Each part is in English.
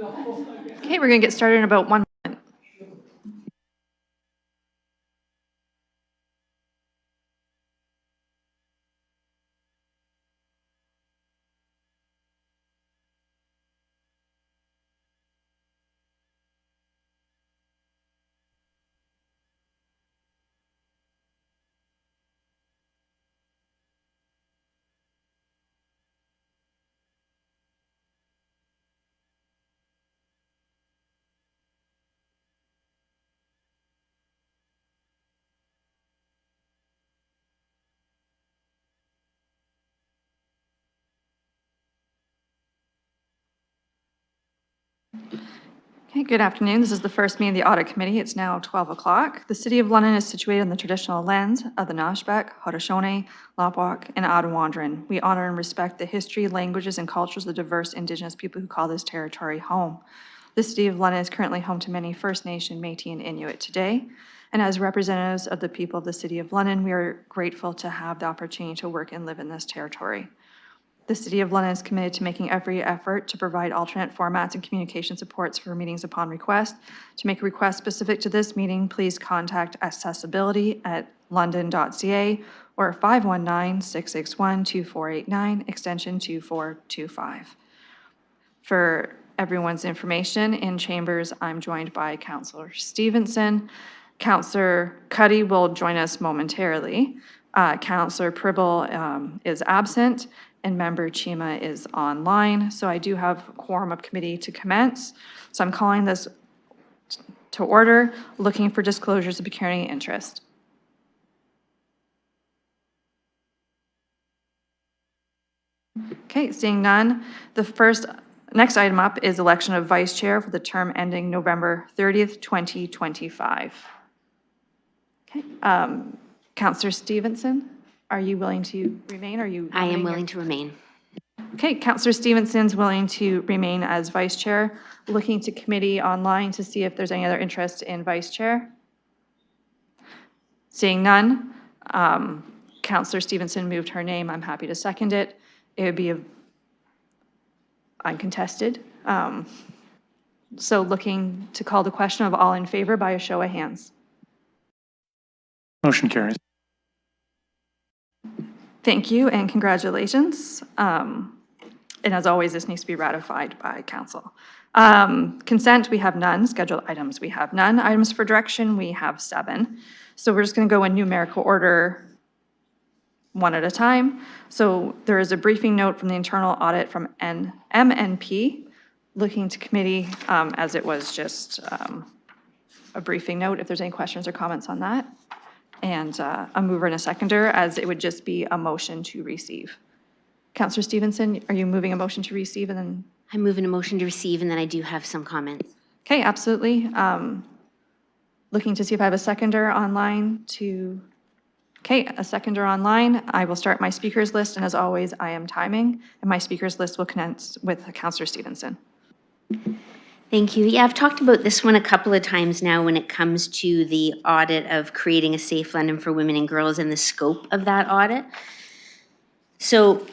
Okay, we're going to get started in about 1 minute. Okay, good afternoon. This is the first meeting of the Audit Committee. It's now 12 o'clock. The City of London is situated on the traditional lands of the Nashbek, Haudenosaunee, Lopwak, and Audouindran. We honor and respect the history, languages, and cultures of the diverse Indigenous people who call this territory home. The City of London is currently home to many First Nation, Métis, and Inuit today. And as representatives of the people of the City of London, we are grateful to have the opportunity to work and live in this territory. The City of London is committed to making every effort to provide alternate formats and communication supports for meetings upon request. To make a request specific to this meeting, please contact accessibility@london.ca or 519-661-2489, extension 2425. For everyone's information, in chambers, I'm joined by Councillor Stevenson. Councillor Cuddy will join us momentarily. Councillor Pribble is absent, and Member Chima is online. So I do have a quorum of committee to commence. So I'm calling this to order, looking for disclosures of pecuniary interest. Okay, seeing none. Next item up is election of vice chair for the term ending November 30th, 2025. Okay, Councillor Stevenson, are you willing to remain? I am willing to remain. Okay, Councillor Stevenson's willing to remain as vice chair. Looking to committee online to see if there's any other interest in vice chair. Seeing none, Councillor Stevenson moved her name. I'm happy to second it. It would be uncontested. So looking to call the question of all in favor by a show of hands. Motion carries. Thank you and congratulations. And as always, this needs to be ratified by council. Consent, we have none. Scheduled items, we have none. Items for direction, we have 7. So we're just going to go in numerical order one at a time. So there is a briefing note from the internal audit from MNP, looking to committee as it was just a briefing note, if there's any questions or comments on that. And a mover and a seconder, as it would just be a motion to receive. Councillor Stevenson, are you moving a motion to receive and then? I'm moving a motion to receive, and then I do have some comments. Okay, absolutely. Looking to see if I have a seconder online to, okay, a seconder online. I will start my speakers list, and as always, I am timing, and my speakers list will commence with Councillor Stevenson. Thank you. Yeah, I've talked about this one a couple of times now when it comes to the audit of creating a safe London for women and girls and the scope of that audit. So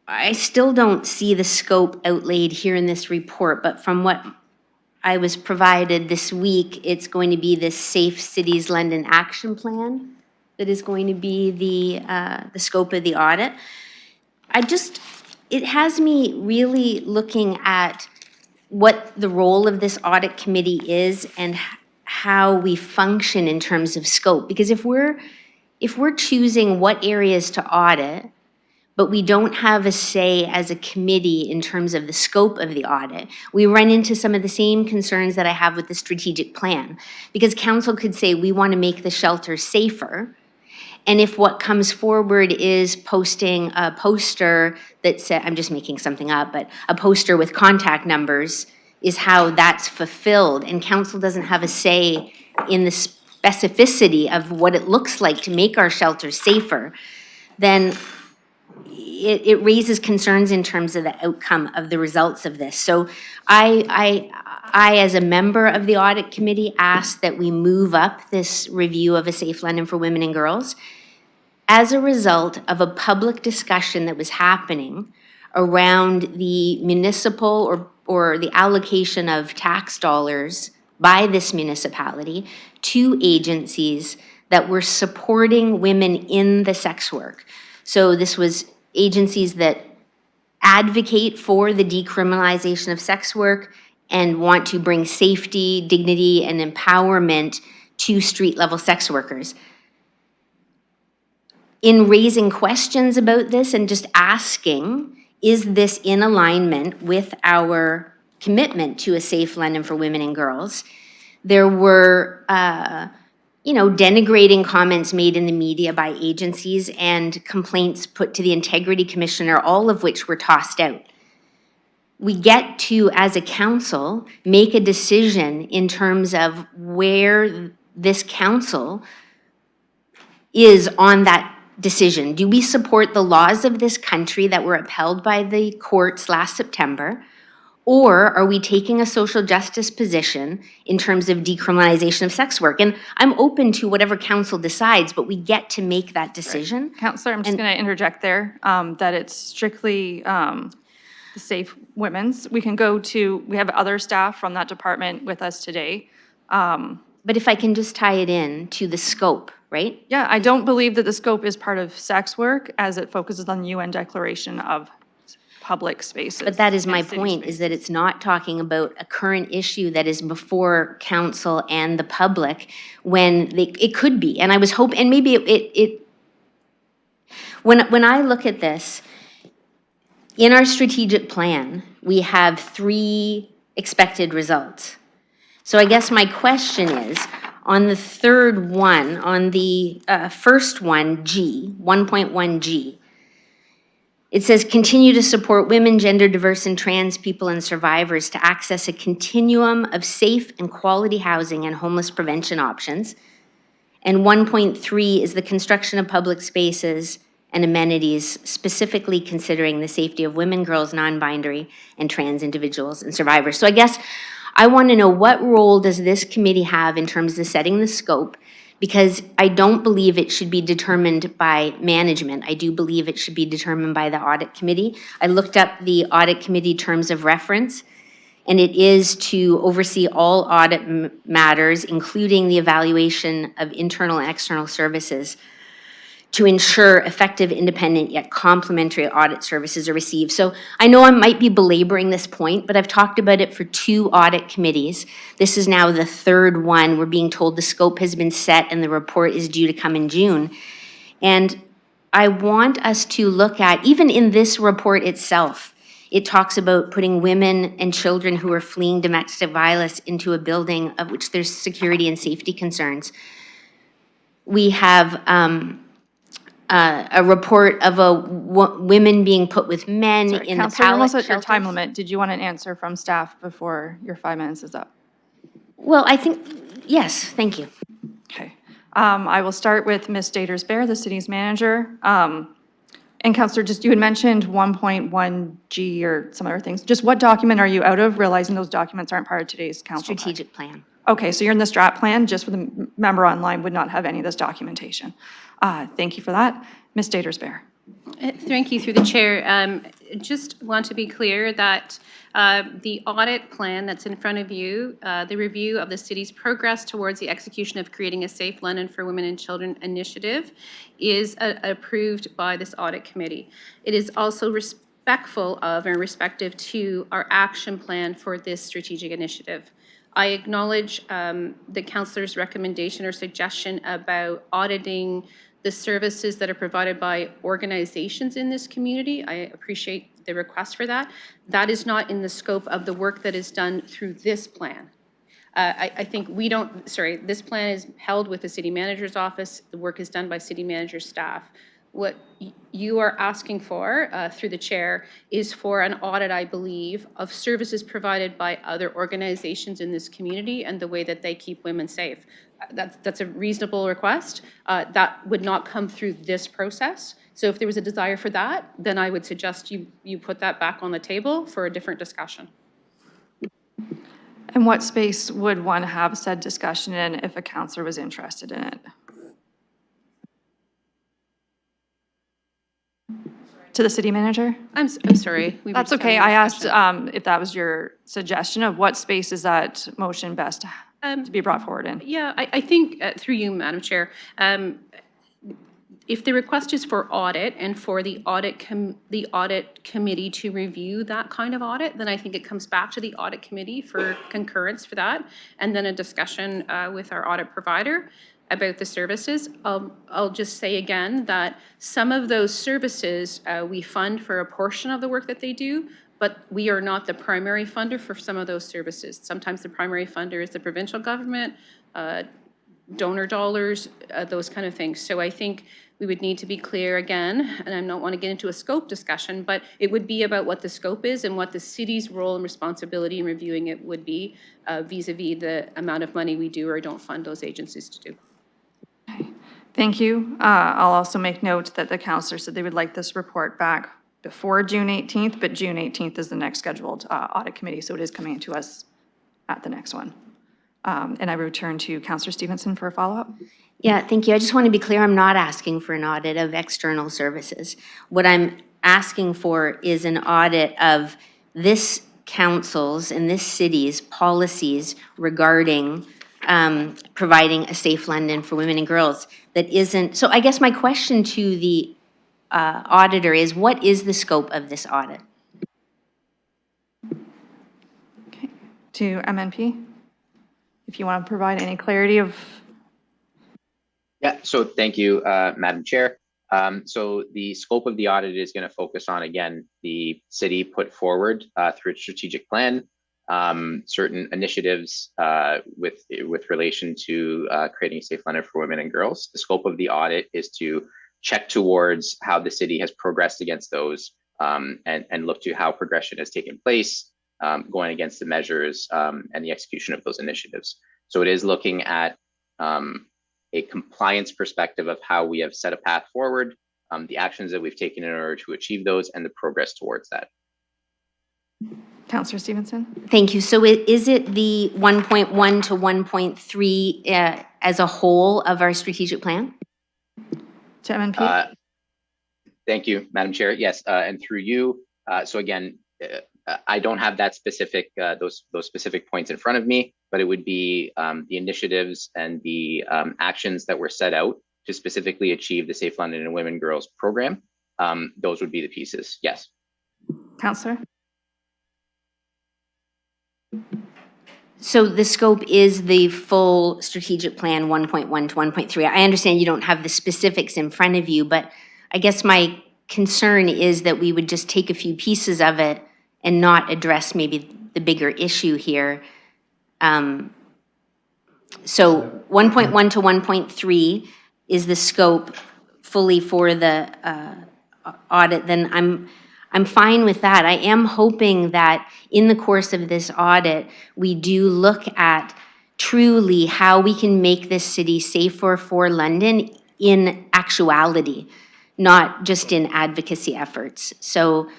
I still don't see the scope outlaid here in this report, but from what I was provided this week, it's going to be this Safe Cities London Action Plan that is going to be the scope of the audit. It has me really looking at what the role of this audit committee is and how we function in terms of scope. Because if we're choosing what areas to audit, but we don't have a say as a committee in terms of the scope of the audit, we run into some of the same concerns that I have with the strategic plan. Because council could say, we want to make the shelter safer. And if what comes forward is posting a poster that said, I'm just making something up, but a poster with contact numbers is how that's fulfilled, and council doesn't have a say in the specificity of what it looks like to make our shelters safer, then it raises concerns in terms of the outcome of the results of this. So I, as a member of the audit committee, ask that we move up this review of a safe London for women and girls as a result of a public discussion that was happening around the municipal or the allocation of tax dollars by this municipality to agencies that were supporting women in the sex work. So this was agencies that advocate for the decriminalization of sex work and want to bring safety, dignity, and empowerment to street-level sex workers. In raising questions about this and just asking, is this in alignment with our commitment to a safe London for women and girls? There were, denigrating comments made in the media by agencies and complaints put to the Integrity Commissioner, all of which were tossed out. We get to, as a council, make a decision in terms of where this council is on that decision. Do we support the laws of this country that were upheld by the courts last September? Or are we taking a social justice position in terms of decriminalization of sex work? And I'm open to whatever council decides, but we get to make that decision. Right. Counselor, I'm just going to interject there, that it's strictly the Safe Women's. We have other staff from that department with us today. But if I can just tie it in to the scope, right? Yeah, I don't believe that the scope is part of sex work as it focuses on the UN Declaration of Public Spaces. But that is my and city point, spaces. is that it's not talking about a current issue that is before council and the public when it could be. And I was hoping, and maybe when I look at this, in our strategic plan, we have 3 expected results. So I guess my question is, on the third one, on the first one, G, 1.1G, it says continue to support women, gender diverse and trans people and survivors to access a continuum of safe and quality housing and homeless prevention options. And 1.3 is the construction of public spaces and amenities, specifically considering the safety of women, girls, non-binary, and trans individuals and survivors. So I guess I want to know, what role does this committee have in terms of setting the scope? Because I don't believe it should be determined by management. I do believe it should be determined by the audit committee. I looked up the audit committee terms of reference, and it is to oversee all audit matters, including the evaluation of internal and external services, to ensure effective, independent, yet complementary audit services are received. So I know I might be belaboring this point, but I've talked about it for 2 audit committees. This is now the 3rd one. We're being told the scope has been set and the report is due to come in June. And I want us to look at, even in this report itself, it talks about putting women and children who are fleeing domestic violence into a building of which there's security and safety concerns. We have a report of women being put with men Sorry, in Counselor, the pallet you're almost at your shelters. time limit. Did you want an answer from staff before your 5 minutes is up? Well, I think, yes, thank you. Okay. I will start with Ms. Daters-Bear, the city's manager. And Counselor, just you had mentioned 1.1G or some other things. Just what document are you out of, realizing those documents aren't part of today's council pack? Strategic plan. Okay, so you're in the strat plan, just for the member online would not have any of this documentation. Thank you for that. Ms. Daters-Bear. Thank you, through the chair. Just want to be clear that the audit plan that's in front of you, the review of the city's progress towards the execution of creating a safe London for women and children initiative is approved by this audit committee. It is also respectful of and respective to our action plan for this strategic initiative. I acknowledge the councillor's recommendation or suggestion about auditing the services that are provided by organizations in this community. I appreciate the request for that. That is not in the scope of the work that is done through this plan. I think this plan is held with the city manager's office. The work is done by city manager staff. What you are asking for, through the chair, is for an audit, I believe, of services provided by other organizations in this community and the way that they keep women safe. That's a reasonable request. That would not come through this process. So if there was a desire for that, then I would suggest you put that back on the table for a different discussion. And what space would one have said discussion in if a counselor was interested in it? To the city manager? I'm sorry. We were That's just okay. having I a asked discussion. if that was your suggestion of what space is that motion best to be brought forward in. Yeah, I think, through you, Madam Chair, if the request is for audit and for the audit committee to review that kind of audit, then I think it comes back to the audit committee for concurrence for that, and then a discussion with our audit provider about the services. I'll just say again that some of those services we fund for a portion of the work that they do, but we are not the primary funder for some of those services. Sometimes the primary funder is the provincial government, donor dollars, those kind of things. So I think we would need to be clear again, and I don't want to get into a scope discussion, but it would be about what the scope is and what the city's role and responsibility in reviewing it would be vis-a-vis the amount of money we do or don't fund those agencies to do. Thank you. I'll also make note that the counselor said they would like this report back before June 18th, but June 18th is the next scheduled audit committee, so it is coming to us at the next one. And I return to Counselor Stevenson for a follow-up. Yeah, thank you. I just want to be clear, I'm not asking for an audit of external services. What I'm asking for is an audit of this council's and this city's policies regarding providing a safe London for women and girls that isn't, so I guess my question to the auditor is, what is the scope of this audit? Okay. To MNP, if you want to provide any clarity of. Yeah, so thank you, Madam Chair. So the scope of the audit is going to focus on, again, the city put forward through its strategic plan, certain initiatives with relation to creating a safe London for women and girls. The scope of the audit is to check towards how the city has progressed against those and look to how progression has taken place going against the measures and the execution of those initiatives. So it is looking at a compliance perspective of how we have set a path forward, the actions that we've taken in order to achieve those, and the progress towards that. Counselor Stevenson? Thank you. So is it the 1.1 to 1.3 as a whole of our strategic plan? To MNP? Thank you, Madam Chair. Yes, and through you. So again, I don't have that specific those specific points in front of me, but it would be the initiatives and the actions that were set out to specifically achieve the Safe London and Women Girls program. Those would be the pieces. Yes. Counselor? So the scope is the full strategic plan 1.1 to 1.3. I understand you don't have the specifics in front of you, but I guess my concern is that we would just take a few pieces of it and not address maybe the bigger issue here. So 1.1 to 1.3 is the scope fully for the audit, then I'm fine with that. I am hoping that in the course of this audit, we do look at truly how we can make this city safer for London in actuality, not just in advocacy efforts. So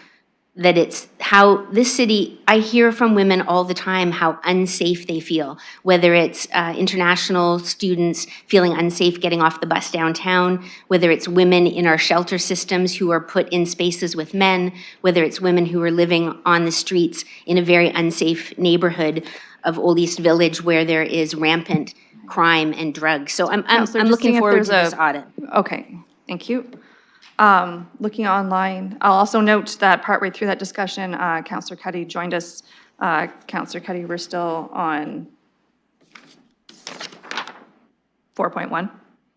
that it's how this city, I hear from women all the time how unsafe they feel, whether it's international students feeling unsafe getting off the bus downtown, whether it's women in our shelter systems who are put in spaces with men, whether it's women who are living on the streets in a very unsafe neighborhood of Old East Village where there is rampant crime and drugs. So I'm looking forward to this audit. Okay, thank you. Looking online, I'll also note that partway through that discussion, Councillor Cuddy joined us. Councillor Cuddy, we're still on 4.1.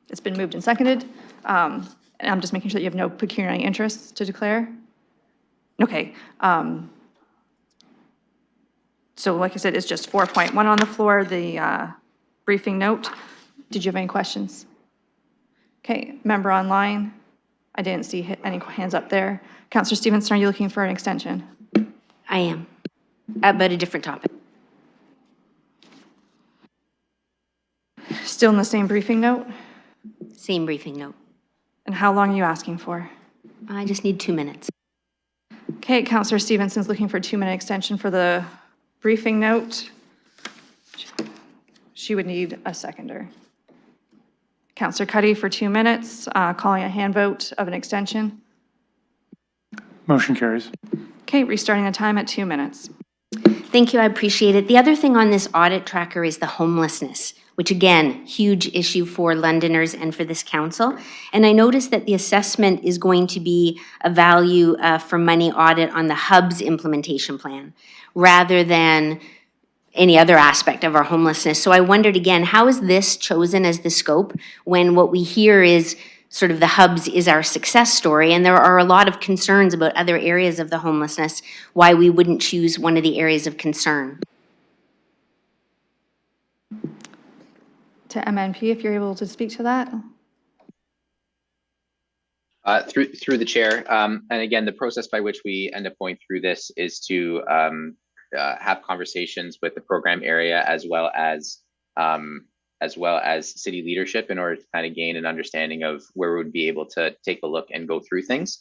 It's been moved and seconded. And I'm just making sure that you have no pecuniary interests to declare. Okay. So like I said, it's just 4.1 on the floor, the briefing note. Did you have any questions? Okay, member online. I didn't see any hands up there. Councillor Stevenson, are you looking for an extension? I am, about a different topic. Still in the same briefing note? Same briefing note. And how long are you asking for? I just need 2 minutes. Okay, Councillor Stevenson's looking for a 2-minute extension for the briefing note. She would need a seconder. Councillor Cuddy for 2 minutes, calling a hand vote of an extension. Motion carries. Okay, restarting the time at 2 minutes. Thank you, I appreciate it. The other thing on this audit tracker is the homelessness, which again, huge issue for Londoners and for this council. And I noticed that the assessment is going to be a value for money audit on the hub's implementation plan, rather than any other aspect of our homelessness. So I wondered again, how is this chosen as the scope when what we hear is sort of the hubs is our success story, and there are a lot of concerns about other areas of the homelessness, why we wouldn't choose one of the areas of concern? To MNP, if you're able to speak to that. Through the chair, and again, the process by which we end up going through this is to have conversations with the program area as well as city leadership in order to kind of gain an understanding of where we would be able to take a look and go through things.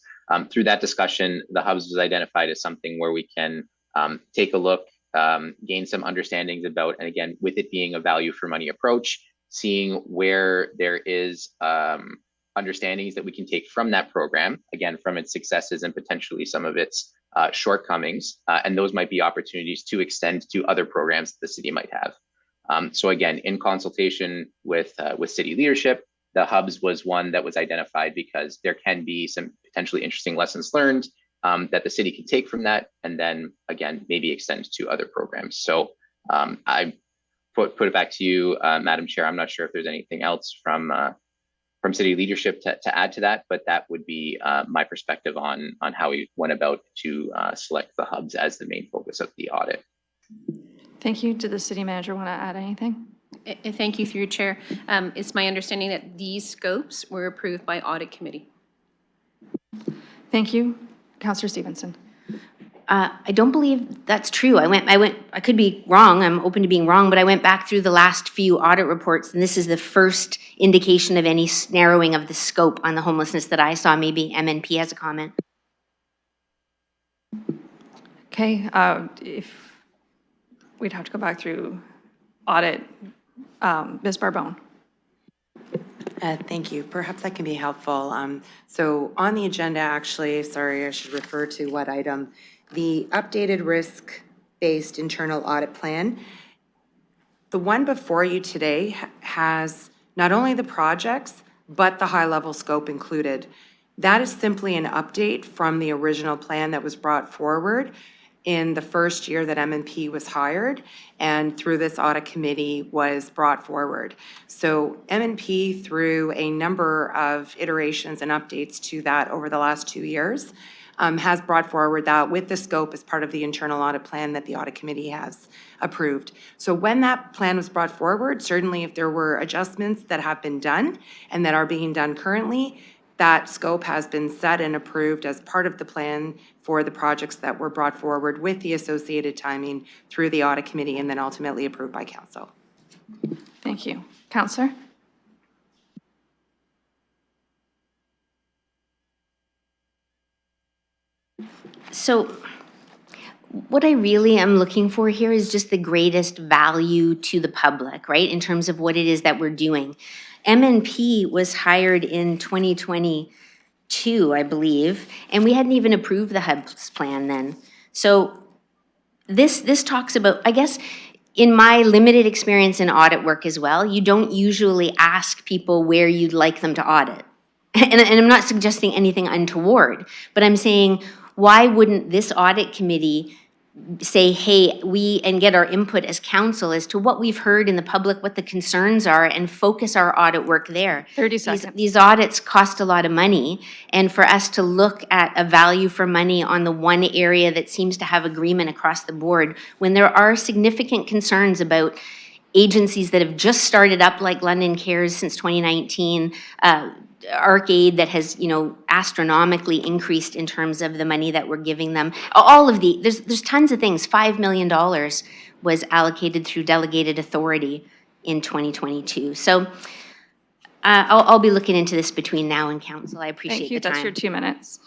Through that discussion, the hubs was identified as something where we can take a look, gain some understandings about, and again, with it being a value for money approach, seeing where there is understandings that we can take from that program, again, from its successes and potentially some of its shortcomings, and those might be opportunities to extend to other programs that the city might have. So again, in consultation with city leadership, the hubs was one that was identified because there can be some potentially interesting lessons learned that the city can take from that, and then again, maybe extend to other programs. So I put it back to you, Madam Chair. I'm not sure if there's anything else from city leadership to add to that, but that would be my perspective on how we went about to select the hubs as the main focus of the audit. Thank you. Did the city manager want to add anything? Thank you through your chair. It's my understanding that these scopes were approved by audit committee. Thank you. Councillor Stevenson. I don't believe that's true. I could be wrong. I'm open to being wrong, but I went back through the last few audit reports, and this is the first indication of any narrowing of the scope on the homelessness that I saw. Maybe MNP has a comment. Okay, if we'd have to go back through audit, Ms. Barbone. Thank you. Perhaps that can be helpful. So on the agenda, actually, sorry, I should refer to what item. The updated risk-based internal audit plan. The one before you today has not only the projects, but the high-level scope included. That is simply an update from the original plan that was brought forward in the first year that MNP was hired, and through this audit committee was brought forward. So MNP, through a number of iterations and updates to that over the last 2 years, has brought forward that with the scope as part of the internal audit plan that the audit committee has approved. So when that plan was brought forward, certainly if there were adjustments that have been done and that are being done currently, that scope has been set and approved as part of the plan for the projects that were brought forward with the associated timing through the audit committee and then ultimately approved by council. Thank you. Councillor? So what I really am looking for here is just the greatest value to the public, right? In terms of what it is that we're doing. MNP was hired in 2022, I believe, and we hadn't even approved the hubs plan then. So this talks about, I guess, in my limited experience in audit work as well, you don't usually ask people where you'd like them to audit. And I'm not suggesting anything untoward, but I'm saying, why wouldn't this audit committee say, hey, and get our input as council as to what we've heard in the public, what the concerns are, and focus our audit work there. 30 seconds. These audits cost a lot of money, and for us to look at a value for money on the one area that seems to have agreement across the board, when there are significant concerns about agencies that have just started up, like London Cares since 2019, ArcAid that has, astronomically increased in terms of the money that we're giving them. All of there's tons of things. $5 million was allocated through delegated authority in 2022. So I'll be looking into this between now and council. I appreciate Thank you. the time. That's your 2 minutes.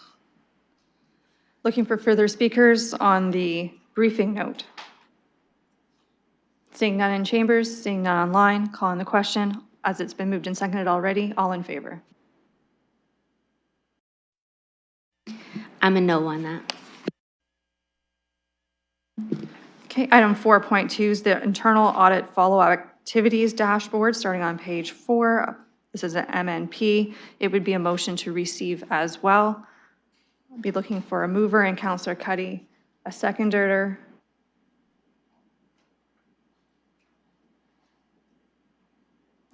Looking for further speakers on the briefing note. Seeing none in chambers, seeing none online, calling the question. As it's been moved and seconded already, all in favor? I'm a no on that. Okay, item 4.2 is the internal audit follow-up activities dashboard, starting on page 4. This is an MNP. It would be a motion to receive as well. I'll be looking for a mover and Councillor Cuddy, a seconder.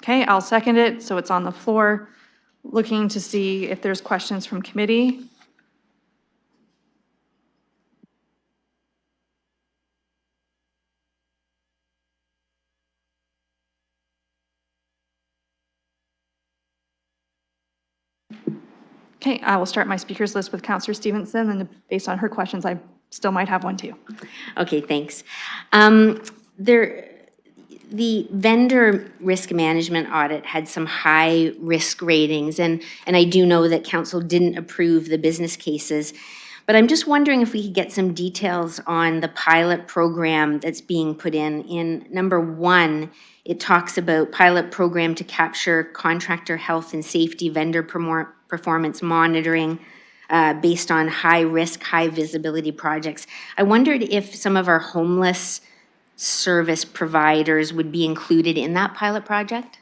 Okay, I'll second it, so it's on the floor. Looking to see if there's questions from committee. Okay, I will start my speakers list with Councillor Stevenson, and based on her questions, I still might have one too. Okay, thanks. The vendor risk management audit had some high risk ratings, and I do know that council didn't approve the business cases. But I'm just wondering if we could get some details on the pilot program that's being put in. In number 1, it talks about pilot program to capture contractor health and safety vendor performance monitoring based on high risk, high visibility projects. I wondered if some of our homeless service providers would be included in that pilot project?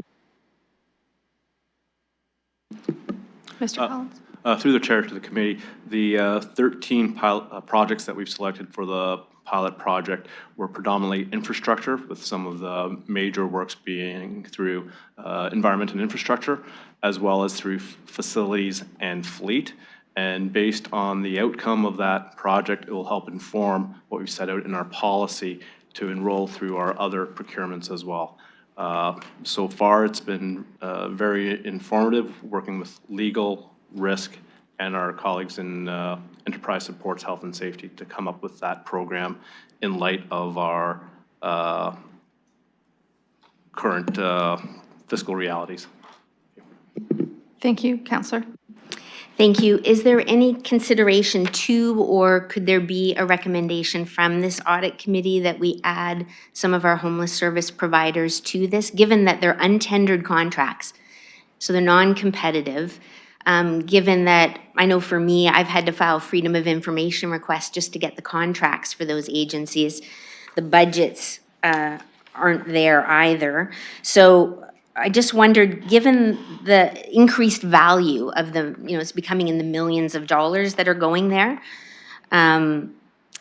Mr. Collins? Through the chair to the committee, the 13 projects that we've selected for the pilot project were predominantly infrastructure, with some of the major works being through environment and infrastructure, as well as through facilities and fleet. And based on the outcome of that project, it will help inform what we've set out in our policy to enroll through our other procurements as well. So far, it's been very informative, working with legal, risk, and our colleagues in enterprise supports, health and safety, to come up with that program in light of our current fiscal realities. Thank you, Councillor. Thank you. Is there any consideration to, or could there be a recommendation from this audit committee that we add some of our homeless service providers to this, given that they're untendered contracts, so they're non-competitive? Given that, I know for me, I've had to file freedom of information requests just to get the contracts for those agencies. The budgets aren't there either. So I just wondered, given the increased value of the, it's becoming in the millions of dollars that are going there,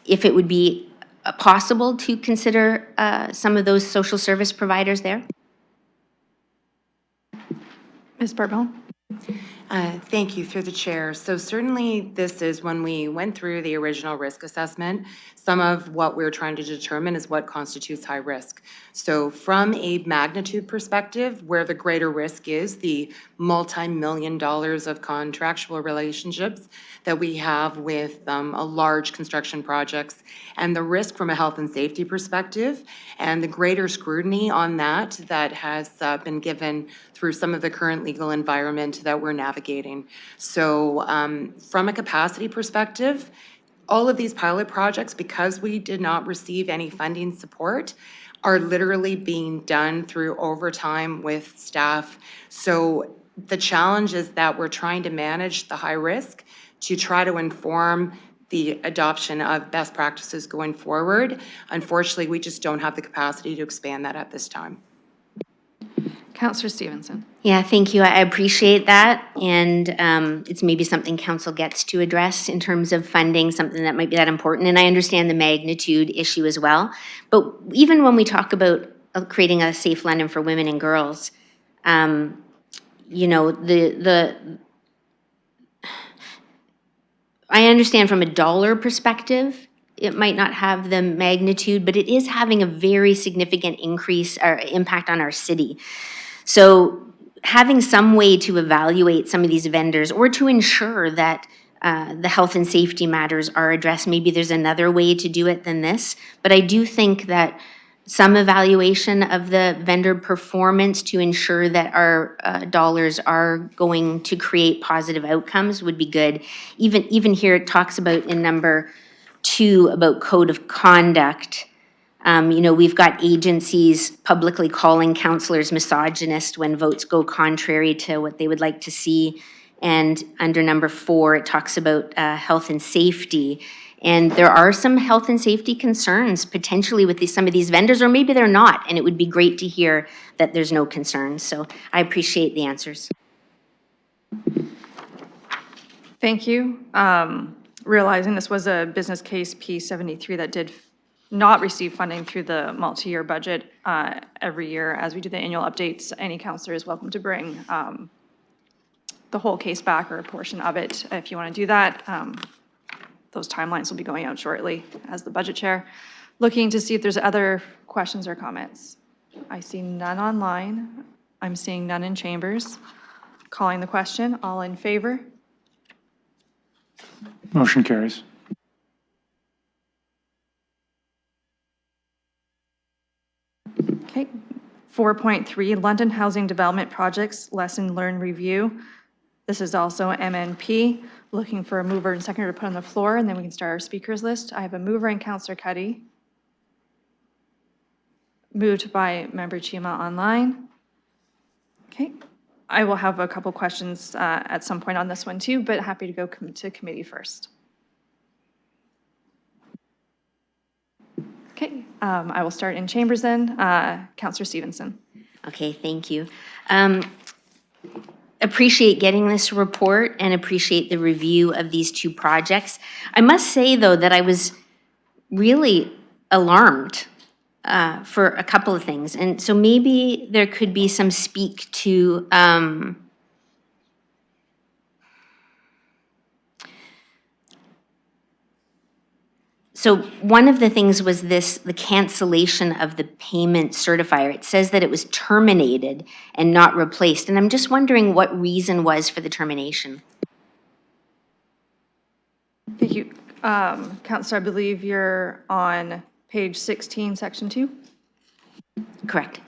if it would be possible to consider some of those social service providers there? Ms. Barbone? Thank you, through the chair. So certainly this is when we went through the original risk assessment, some of what we're trying to determine is what constitutes high risk. So from a magnitude perspective, where the greater risk is, the multi-million dollars of contractual relationships that we have with a large construction projects, and the risk from a health and safety perspective, and the greater scrutiny on that has been given through some of the current legal environment that we're navigating. So from a capacity perspective, all of these pilot projects, because we did not receive any funding support, are literally being done through overtime with staff. So the challenge is that we're trying to manage the high risk to try to inform the adoption of best practices going forward. Unfortunately, we just don't have the capacity to expand that at this time. Councillor Stevenson? Yeah, thank you. I appreciate that. And it's maybe something council gets to address in terms of funding, something that might be that important. And I understand the magnitude issue as well. But even when we talk about creating a safe London for women and girls, I understand from a dollar perspective, it might not have the magnitude, but it is having a very significant increase or impact on our city. So having some way to evaluate some of these vendors or to ensure that the health and safety matters are addressed, maybe there's another way to do it than this. But I do think that some evaluation of the vendor performance to ensure that our dollars are going to create positive outcomes would be good. Even here, it talks about in number 2 about code of conduct. We've got agencies publicly calling councillors misogynist when votes go contrary to what they would like to see. And under number 4, it talks about health and safety. And there are some health and safety concerns potentially with some of these vendors, or maybe they're not. And it would be great to hear that there's no concerns. So I appreciate the answers. Thank you. Realizing this was a business case P73 that did not receive funding through the multi-year budget every year as we do the annual updates, any counselor is welcome to bring the whole case back or a portion of it if you want to do that. Those timelines will be going out shortly as the budget chair. Looking to see if there's other questions or comments. I see none online. I'm seeing none in chambers. Calling the question, all in favor? Motion carries. Okay. 4.3, London Housing Development Projects Lesson Learned Review. This is also MNP. Looking for a mover and seconder to put on the floor, and then we can start our speakers list. I have a mover in Councillor Cuddy. Moved by Member Chima online. Okay. I will have a couple questions at some point on this one too, but happy to go to committee first. Okay, I will start in chambers then. Councillor Stevenson. Okay, thank you. Appreciate getting this report and appreciate the review of these 2 projects. I must say, though, that I was really alarmed for a couple of things. And so maybe there could be some speak to so one of the things was the cancellation of the payment certifier. It says that it was terminated and not replaced. And I'm just wondering what reason was for the termination. Thank you. Councillor, I believe you're on page 16, section 2? Correct.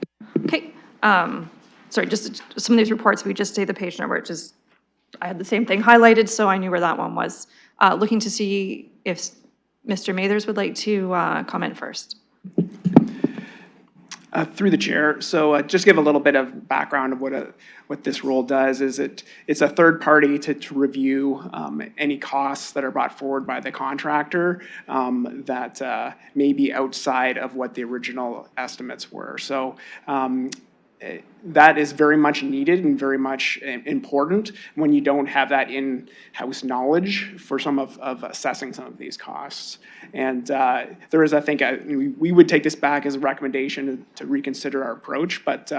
Okay. Sorry, just some of these reports, we just say the page number, which is, I had the same thing highlighted, so I knew where that one was. Looking to see if Mr. Mathers would like to comment first. Through the chair, so just give a little bit of background of what this role does. Is it's a third party to review any costs that are brought forward by the contractor that may be outside of what the original estimates were. So that is very much needed and very much important when you don't have that in-house knowledge for some of assessing some of these costs. And there is, I think, we would take this back as a recommendation to reconsider our approach, but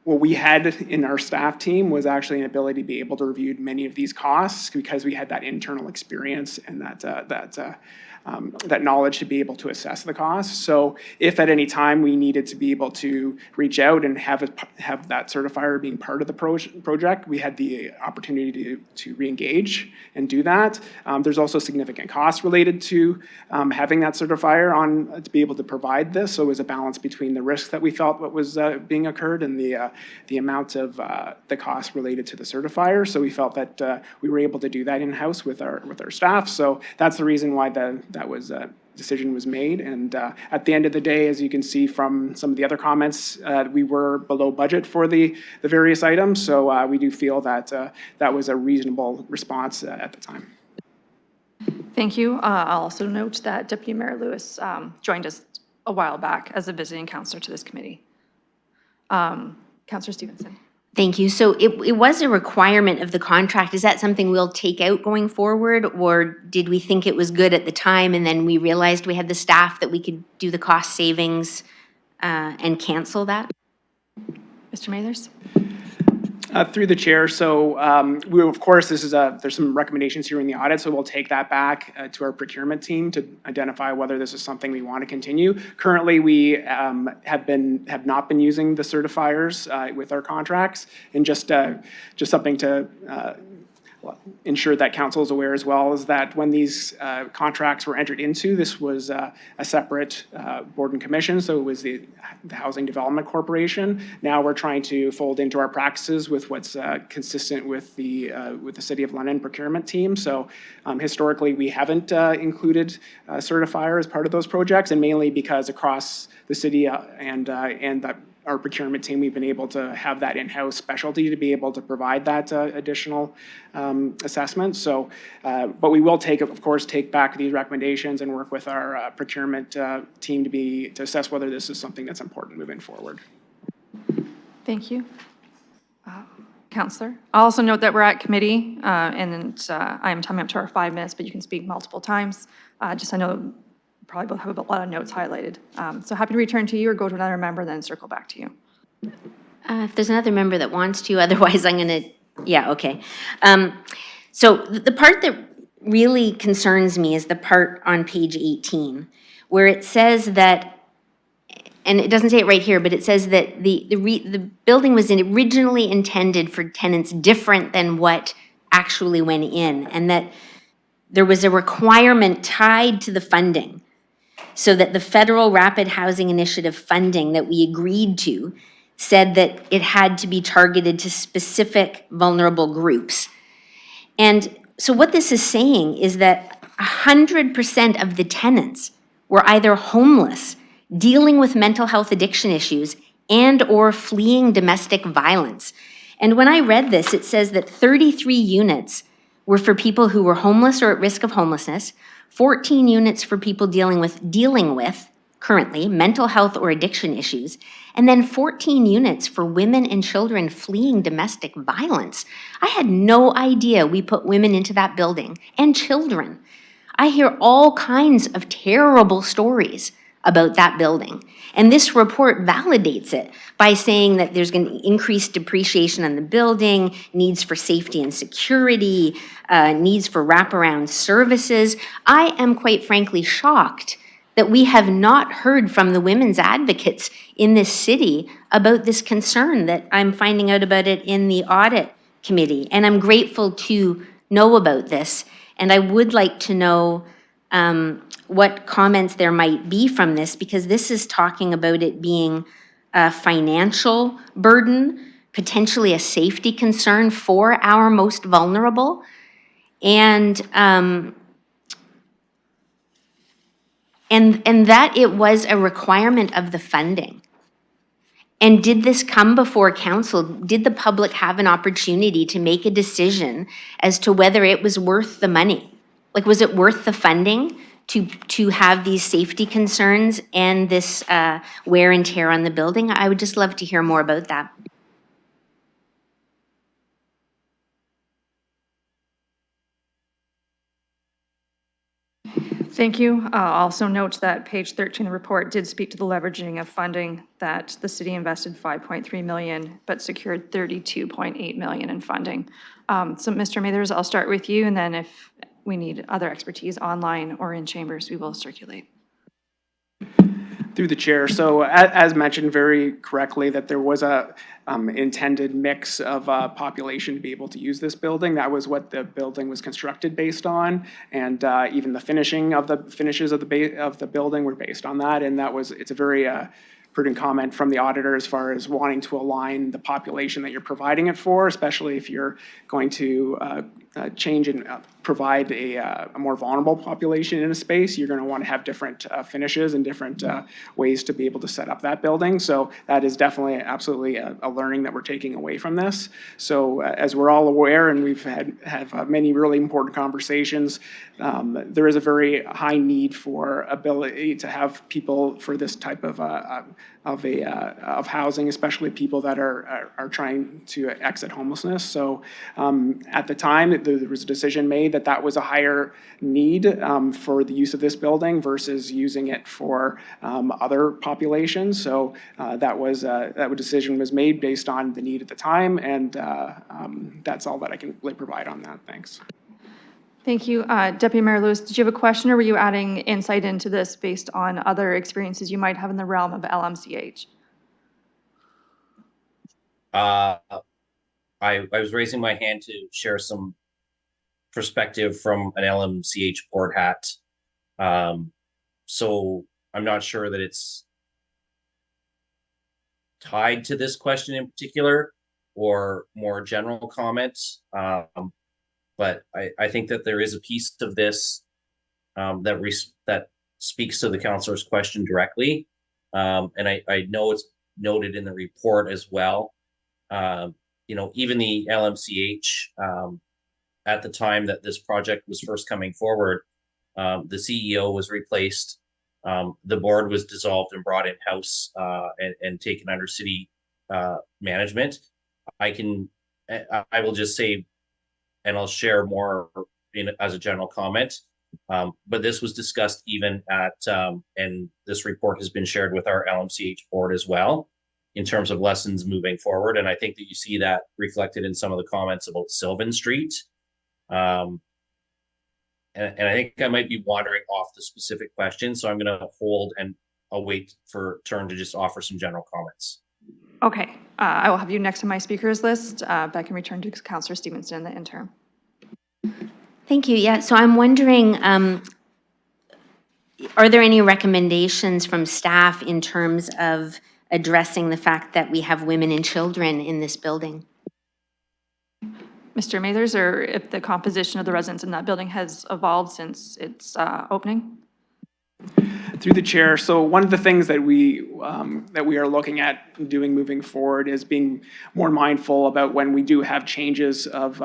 what we had in our staff team was actually an ability to be able to review many of these costs because we had that internal experience and that knowledge to be able to assess the costs. So if at any time we needed to be able to reach out and have that certifier being part of the project, we had the opportunity to re-engage and do that. There's also significant costs related to having that certifier to be able to provide this. So it was a balance between the risk that we felt what was being occurred and the amount of the cost related to the certifier. So we felt that we were able to do that in-house with our staff. So that's the reason why that decision was made. And at the end of the day, as you can see from some of the other comments, we were below budget for the various items. So we do feel that that was a reasonable response at the time. Thank you. I'll also note that Deputy Mayor Lewis joined us a while back as a visiting councillor to this committee. Councillor Stevenson. Thank you. So it was a requirement of the contract. Is that something we'll take out going forward, or did we think it was good at the time and then we realized we had the staff that we could do the cost savings and cancel that? Mr. Mathers. Through the chair, so we, of course, there's some recommendations here in the audit, so we'll take that back to our procurement team to identify whether this is something we want to continue. Currently, we have not been using the certifiers with our contracts, and just something to ensure that council is aware as well is that when these contracts were entered into, this was a separate board and commission, so it was the Housing Development Corporation. Now we're trying to fold into our practices with what's consistent with the City of London procurement team. So historically, we haven't included certifier as part of those projects, and mainly because across the city and our procurement team, we've been able to have that in-house specialty to be able to provide that additional assessment. So, but we will of course, take back these recommendations and work with our procurement team to assess whether this is something that's important moving forward. Thank you. Counselor, I'll also note that we're at committee, and I am timing up to our 5 minutes, but you can speak multiple times. Just I know you probably both have a lot of notes highlighted. So happy to return to you or go to another member, then circle back to you. If there's another member that wants to, otherwise I'm going to, yeah, okay. So the part that really concerns me is the part on page 18, where it says that, and it doesn't say it right here, but it says that the building was originally intended for tenants different than what actually went in, and that there was a requirement tied to the funding, so that the federal Rapid Housing Initiative funding that we agreed to said that it had to be targeted to specific vulnerable groups. And so what this is saying is that 100% of the tenants were either homeless, dealing with mental health addiction issues, and or fleeing domestic violence. And when I read this, it says that 33 units were for people who were homeless or at risk of homelessness, 14 units for people dealing with currently mental health or addiction issues, and then 14 units for women and children fleeing domestic violence. I had no idea we put women into that building and children. I hear all kinds of terrible stories about that building. And this report validates it by saying that there's going to be increased depreciation on the building, needs for safety and security, needs for wraparound services. I am quite frankly shocked that we have not heard from the women's advocates in this city about this concern, that I'm finding out about it in the audit committee. And I'm grateful to know about this. And I would like to know what comments there might be from this, because this is talking about it being a financial burden, potentially a safety concern for our most vulnerable, and that it was a requirement of the funding. And did this come before council? Did the public have an opportunity to make a decision as to whether it was worth the money? Like, was it worth the funding to have these safety concerns and this wear and tear on the building? I would just love to hear more about that. Thank you. Also note that page 13 of the report did speak to the leveraging of funding, that the city invested 5.3 million, but secured 32.8 million in funding. So Mr. Mathers, I'll start with you, and then if we need other expertise online or in chambers, we will circulate. Through the chair. So as mentioned very correctly, that there was a intended mix of population to be able to use this building. That was what the building was constructed based on, and even the finishes of the building were based on that. And it's a very prudent comment from the auditor as far as wanting to align the population that you're providing it for, especially if you're going to change and provide a more vulnerable population in a space. You're going to want to have different finishes and different ways to be able to set up that building. So that is definitely absolutely a learning that we're taking away from this. So as we're all aware, and we've have many really important conversations, there is a very high need for ability to have people for this type of housing, especially people that are trying to exit homelessness. So at the time, there was a decision made that was a higher need for the use of this building versus using it for other populations. So that decision was made based on the need at the time, and that's all that I can really provide on that. Thanks. Thank you. Deputy Mayor Lewis, did you have a question, or were you adding insight into this based on other experiences you might have in the realm of LMCH? I was raising my hand to share some perspective from an LMCH board hat. So I'm not sure that it's tied to this question in particular or more general comments. But I think that there is a piece of this that speaks to the councillor's question directly. And I know it's noted in the report as well. Even the LMCH, at the time that this project was first coming forward, the CEO was replaced. The board was dissolved and brought in-house and taken under city management. I will just say, and I'll share more as a general comment, but this was discussed even at, and this report has been shared with our LMCH board as well, in terms of lessons moving forward. And I think that you see that reflected in some of the comments about Sylvan Street. And I think I might be wandering off the specific question, so I'm going to hold and I'll wait for turn to just offer some general comments. Okay, I will have you next on my speakers list, but I can return to Councillor Stevenson in the interim. Thank you. Yeah, so I'm wondering, are there any recommendations from staff in terms of addressing the fact that we have women and children in this building? Mr. Mathers, or if the composition of the residents in that building has evolved since its opening? Through the chair, so one of the things that we are looking at doing moving forward is being more mindful about when we do have changes of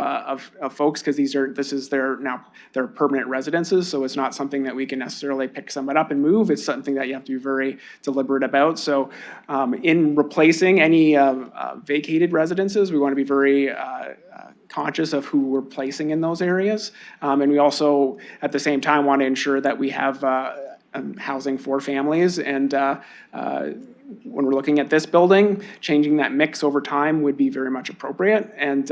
folks, because this is their permanent residences, so it's not something that we can necessarily pick someone up and move. It's something that you have to be very deliberate about. So in replacing any vacated residences, we want to be very conscious of who we're placing in those areas, and we also at the same time want to ensure that we have housing for families. And when we're looking at this building, changing that mix over time would be very much appropriate. And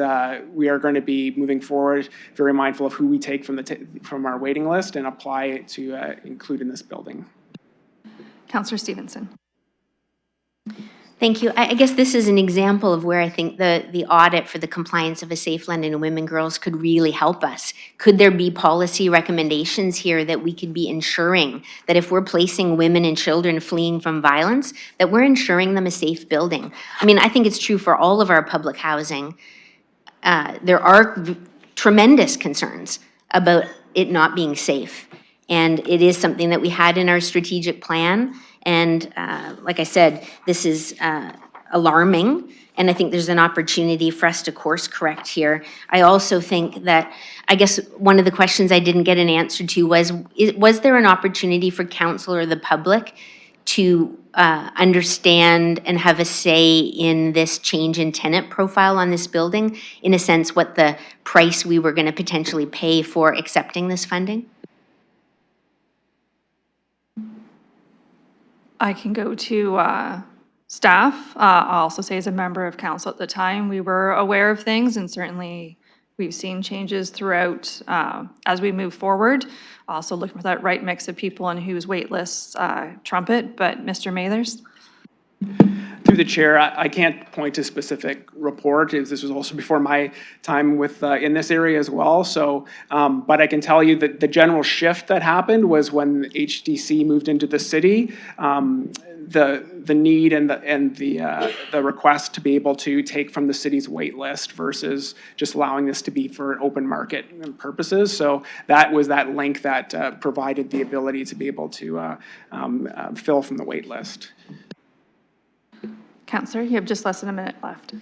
we are going to be moving forward very mindful of who we take from our waiting list and apply it to include in this building. Councillor Stevenson. Thank you. I guess this is an example of where I think the audit for the compliance of a safe London and women girls could really help us. Could there be policy recommendations here that we could be ensuring that if we're placing women and children fleeing from violence, that we're ensuring them a safe building? I mean, I think it's true for all of our public housing. There are tremendous concerns about it not being safe. And it is something that we had in our strategic plan. And like I said, this is alarming, and I think there's an opportunity for us to course correct here. I also think that, I guess one of the questions I didn't get an answer to was there an opportunity for council or the public to understand and have a say in this change in tenant profile on this building, in a sense what the price we were going to potentially pay for accepting this funding? I can go to staff. I'll also say as a member of council at the time, we were aware of things, and certainly we've seen changes throughout as we move forward. Also looking for that right mix of people and whose wait lists trumpet. But Mr. Mathers? Through the chair, I can't point to a specific report. This was also before my time with in this area as well. So, but I can tell you that the general shift that happened was when HDC moved into the city. The need and the request to be able to take from the city's wait list versus just allowing this to be for open market purposes. So that was that link that provided the ability to be able to fill from the wait list. Councillor, you have just less than a minute left.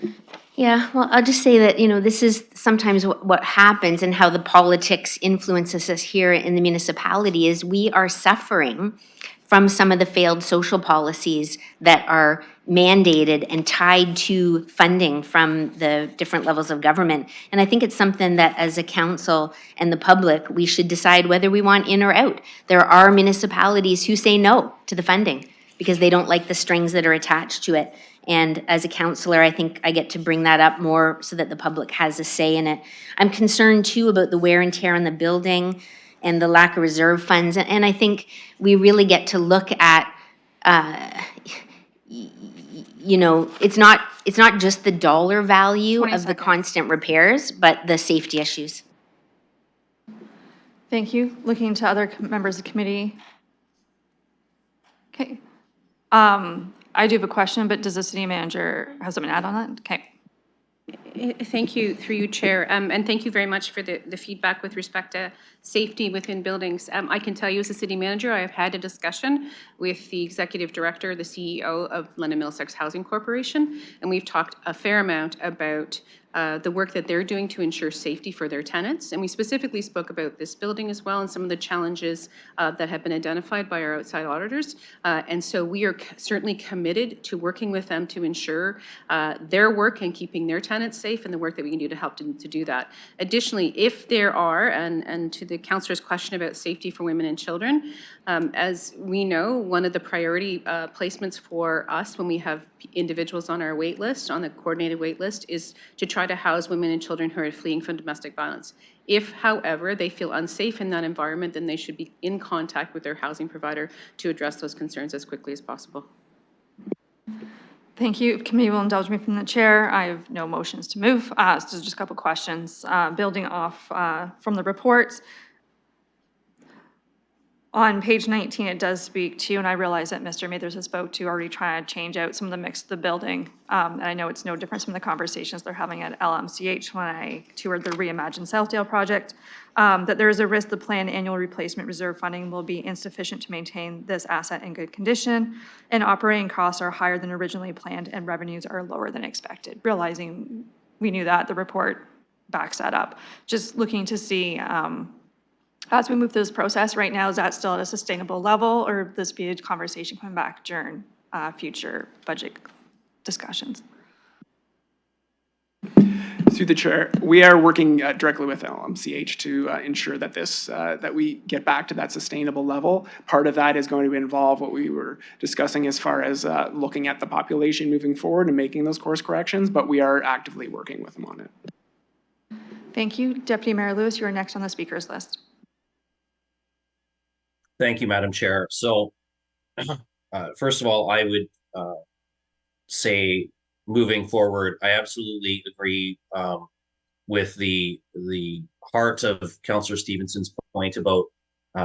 Yeah, well, I'll just say that, this is sometimes what happens, and how the politics influences us here in the municipality is we are suffering from some of the failed social policies that are mandated and tied to funding from the different levels of government. And I think it's something that as a council and the public, we should decide whether we want in or out. There are municipalities who say no to the funding because they don't like the strings that are attached to it. And as a councillor, I think I get to bring that up more so that the public has a say in it. I'm concerned too about the wear and tear on the building and the lack of reserve funds. And I think we really get to look at, it's not just the dollar value of the constant repairs, but the safety issues. Thank you. Looking to other members of the committee. Okay. I do have a question, but does the city manager have something to add on that? Okay. Thank you, through you, Chair, and thank you very much for the feedback with respect to safety within buildings. I can tell you as a city manager, I have had a discussion with the executive director, the CEO of London Middlesex Housing Corporation, and we've talked a fair amount about the work that they're doing to ensure safety for their tenants. And we specifically spoke about this building as well and some of the challenges that have been identified by our outside auditors. And so we are certainly committed to working with them to ensure their work and keeping their tenants safe and the work that we can do to help them to do that. Additionally, if there are, and to the councillor's question about safety for women and children, as we know, one of the priority placements for us when we have individuals on our wait list, on the coordinated wait list, is to try to house women and children who are fleeing from domestic violence. If, however, they feel unsafe in that environment, then they should be in contact with their housing provider to address those concerns as quickly as possible. Thank you. If committee will indulge me from the chair, I have no motions to move. So just a couple questions. Building off from the reports, on page 19, it does speak to, and I realize that Mr. Mathers has spoke to already trying to change out some of the mix of the building. And I know it's no different from the conversations they're having at LMCH when I toured the Reimagine Southdale project, that there is a risk the planned annual replacement reserve funding will be insufficient to maintain this asset in good condition, and operating costs are higher than originally planned and revenues are lower than expected. Realizing we knew that, the report backs that up. Just looking to see, as we move through this process, right now, is that still at a sustainable level, or will this be a conversation coming back during future budget discussions? Through the chair, we are working directly with LMCH to ensure that that we get back to that sustainable level. Part of that is going to involve what we were discussing as far as looking at the population moving forward and making those course corrections, but we are actively working with them on it. Thank you. Deputy Mayor Lewis, you are next on the speakers list. Thank you, Madam Chair. So, first of all, I would say, moving forward, I absolutely agree with the heart of Councillor Stevenson's point about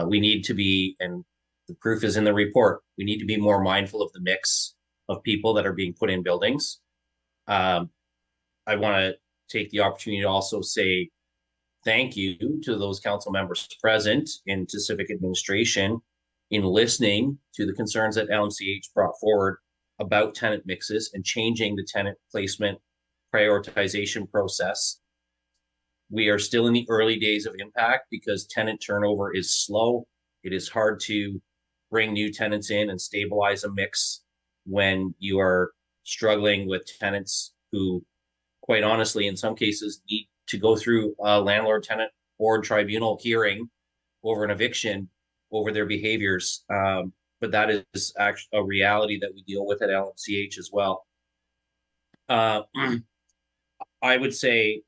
we need to be, and the proof is in the report, we need to be more mindful of the mix of people that are being put in buildings. I want to take the opportunity to also say thank you to those council members present and to civic administration in listening to the concerns that LMCH brought forward about tenant mixes and changing the tenant placement prioritization process. We are still in the early days of impact because tenant turnover is slow. It is hard to bring new tenants in and stabilize a mix when you are struggling with tenants who, quite honestly, in some cases, need to go through a landlord-tenant board tribunal hearing over an eviction over their behaviors. But that is actually a reality that we deal with at LMCH as well. I would say,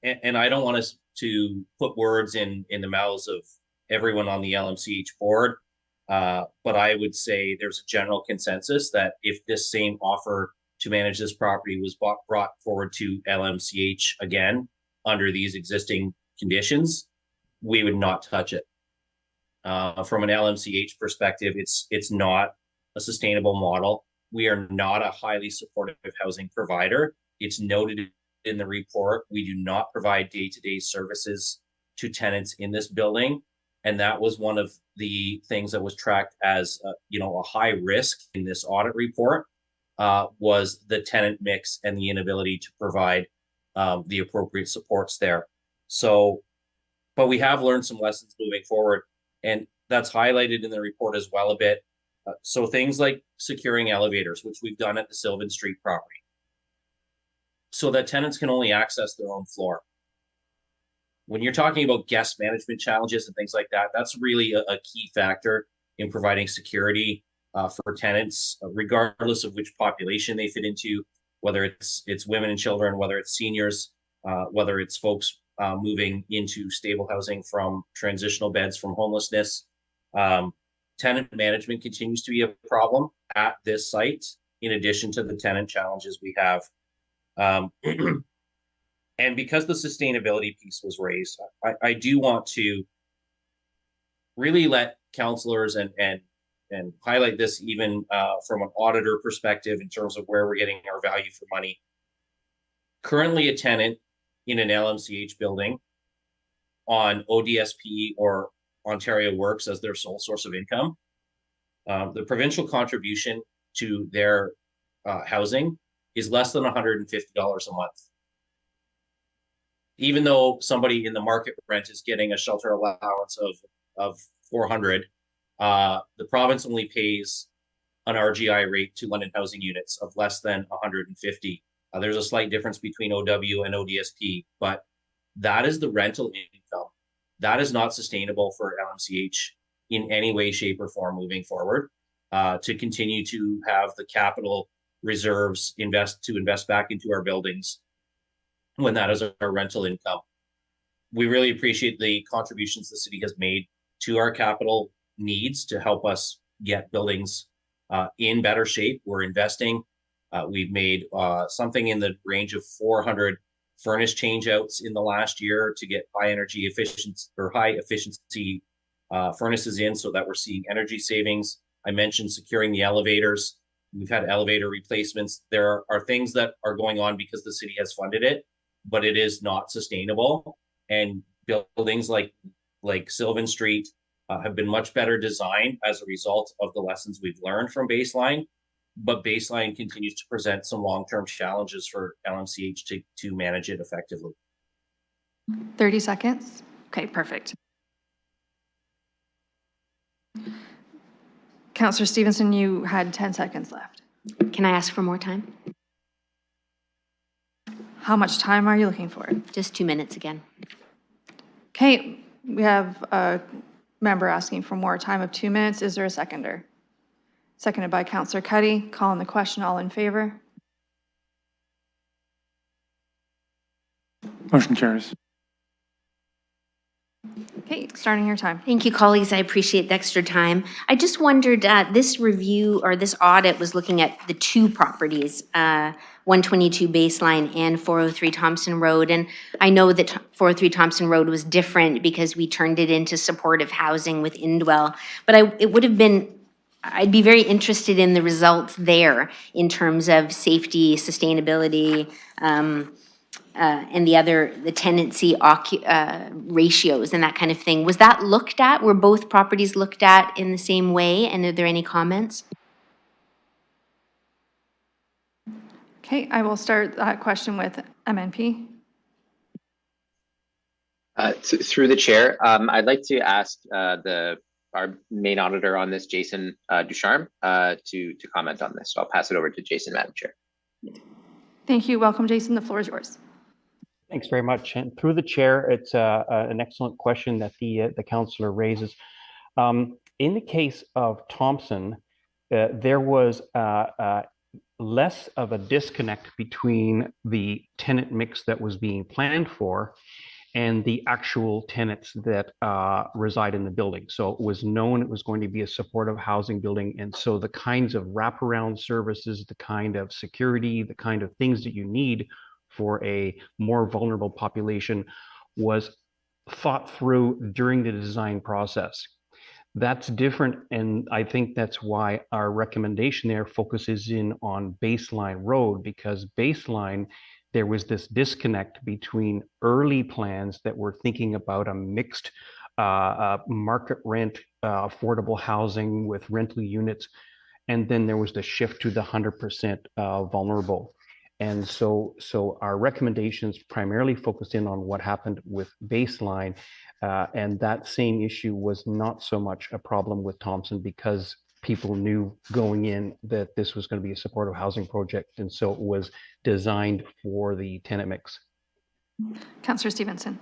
and I don't want us to put words in the mouths of everyone on the LMCH board, but I would say there's a general consensus that if this same offer to manage this property was brought forward to LMCH again under these existing conditions, we would not touch it. From an LMCH perspective, it's not a sustainable model. We are not a highly supportive housing provider. It's noted in the report, we do not provide day-to-day services to tenants in this building. And that was one of the things that was tracked as a high risk in this audit report. Was the tenant mix and the inability to provide the appropriate supports there. So, but we have learned some lessons moving forward, and that's highlighted in the report as well a bit. So things like securing elevators, which we've done at the Sylvan Street property, so that tenants can only access their own floor. When you're talking about guest management challenges and things like that, that's really a key factor in providing security for tenants, regardless of which population they fit into, whether it's women and children, whether it's seniors, whether it's folks moving into stable housing from transitional beds from homelessness. Tenant management continues to be a problem at this site, in addition to the tenant challenges we have. And because the sustainability piece was raised, I do want to really let councillors and highlight this even from an auditor perspective in terms of where we're getting our value for money. currently a tenant in an LMCH building on ODSP or Ontario Works as their sole source of income, the provincial contribution to their housing is less than $150 a month. Even though somebody in the market rent is getting a shelter allowance of 400, the province only pays an RGI rate to London housing units of less than 150. There's a slight difference between OW and ODSP, but that is the rental income. That is not sustainable for LMCH in any way, shape, or form moving forward. To continue to have the capital reserves invest back into our buildings when that is our rental income. We really appreciate the contributions the city has made to our capital needs to help us get buildings in better shape. We're investing. We've made something in the range of 400 furnace changeouts in the last year to get high efficiency furnaces in, so that we're seeing energy savings. I mentioned securing the elevators. We've had elevator replacements. There are things that are going on because the city has funded it, but it is not sustainable. And buildings like Sylvan Street have been much better designed as a result of the lessons we've learned from Baseline. But Baseline continues to present some long-term challenges for LMCH to manage it effectively. 30 seconds. Okay, perfect. Councillor Stevenson, you had 10 seconds left. Can I ask for more time? How much time are you looking for? Just 2 minutes again. Okay, we have a member asking for more time of 2 minutes. Is there a seconder? Seconded by Councillor Cuddy. Calling the question, all in favor? Motion carries. Okay, starting your time. Thank you, colleagues. I appreciate the extra time. I just wondered, this review or this audit was looking at the two properties, 122 Baseline and 403 Thompson Road. And I know that 403 Thompson Road was different because we turned it into supportive housing with Indwell. But I'd be very interested in the results there in terms of safety, sustainability, and the tenancy ratios and that kind of thing. Was that looked at? Were both properties looked at in the same way? And are there any comments? Okay, I will start that question with MNP. Through the chair, I'd like to ask our main auditor on this, Jason Ducharme, to comment on this. So I'll pass it over to Jason, Madam Chair. Thank you. Welcome, Jason. The floor is yours. Thanks very much. And through the chair, it's an excellent question that the councillor raises. In the case of Thompson, there was less of a disconnect between the tenant mix that was being planned for and the actual tenants that reside in the building. So it was known it was going to be a supportive housing building. And so the kinds of wraparound services, the kind of security, the kind of things that you need for a more vulnerable population was thought through during the design process. That's different, and I think that's why our recommendation there focuses in on Baseline Road, because Baseline, there was this disconnect between early plans that were thinking about a mixed market rent, affordable housing with rental units, and then there was the shift to the 100% vulnerable. And so our recommendations primarily focused in on what happened with Baseline, and that same issue was not so much a problem with Thompson because people knew going in that this was going to be a supportive housing project, and so it was designed for the tenant mix. Councillor Stevenson.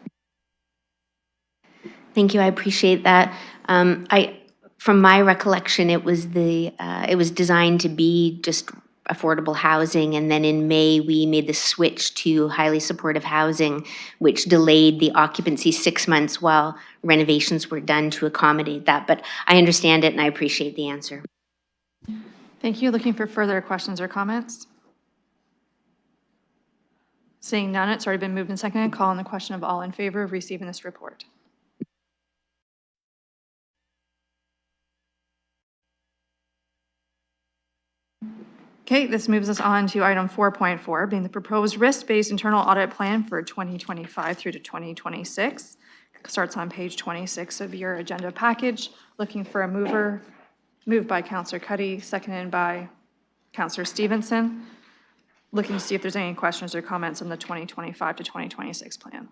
Thank you. I appreciate that. From my recollection, it was designed to be just affordable housing, and then in May we made the switch to highly supportive housing, which delayed the occupancy 6 months while renovations were done to accommodate that. But I understand it and I appreciate the answer. Thank you. Looking for further questions or comments? Seeing none, it's already been moved and seconded. Call on the question of all in favor of receiving this report. Okay, this moves us on to item 4.4, being the proposed risk-based internal audit plan for 2025 through to 2026. Starts on page 26 of your agenda package. Looking for a mover. Moved by Councillor Cuddy, seconded by Councillor Stevenson. Looking to see if there's any questions or comments on the 2025 to 2026 plan.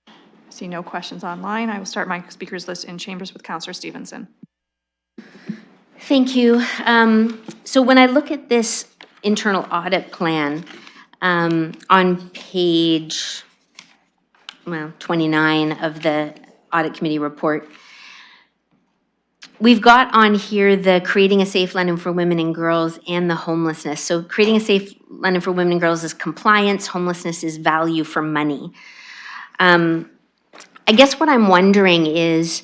I see no questions online. I will start my speakers list in chambers with Councillor Stevenson. Thank you. So when I look at this internal audit plan, on page, 29 of the audit committee report, we've got on here the creating a safe London for women and girls and the homelessness. So creating a safe London for women and girls is compliance, homelessness is value for money. I guess what I'm wondering is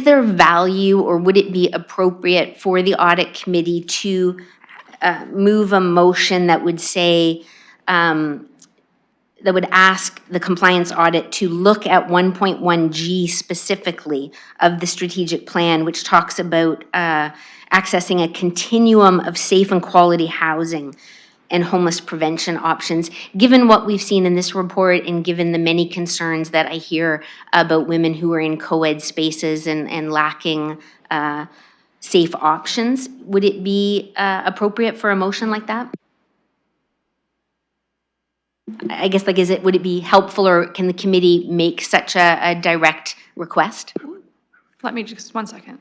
there value, or would it be appropriate for the audit committee to move a motion that would say, that would ask the compliance audit to look at 1.1G specifically of the strategic plan, which talks about accessing a continuum of safe and quality housing and homeless prevention options, given what we've seen in this report and given the many concerns that I hear about women who are in co-ed spaces and lacking safe options. Would it be appropriate for a motion like that? I guess, like, would it be helpful, or can the committee make such a direct request? Let me just 1 second.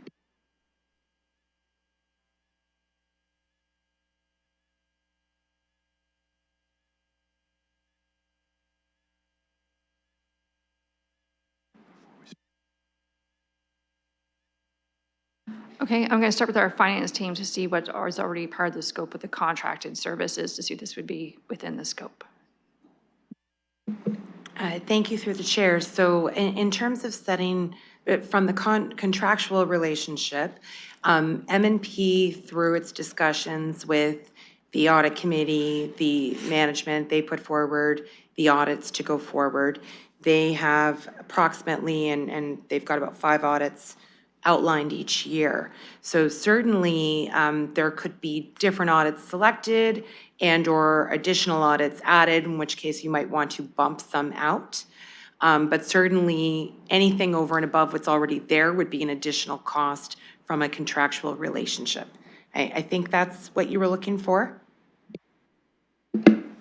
Okay, I'm going to start with our finance team to see what is already part of the scope of the contracted services, to see if this would be within the scope. Thank you through the chair. So in terms of setting from the contractual relationship, M&P through its discussions with the audit committee, the management, they put forward the audits to go forward. They have approximately, and they've got about 5 audits outlined each year. So certainly there could be different audits selected and or additional audits added, in which case you might want to bump some out. But certainly anything over and above what's already there would be an additional cost from a contractual relationship. I think that's what you were looking for.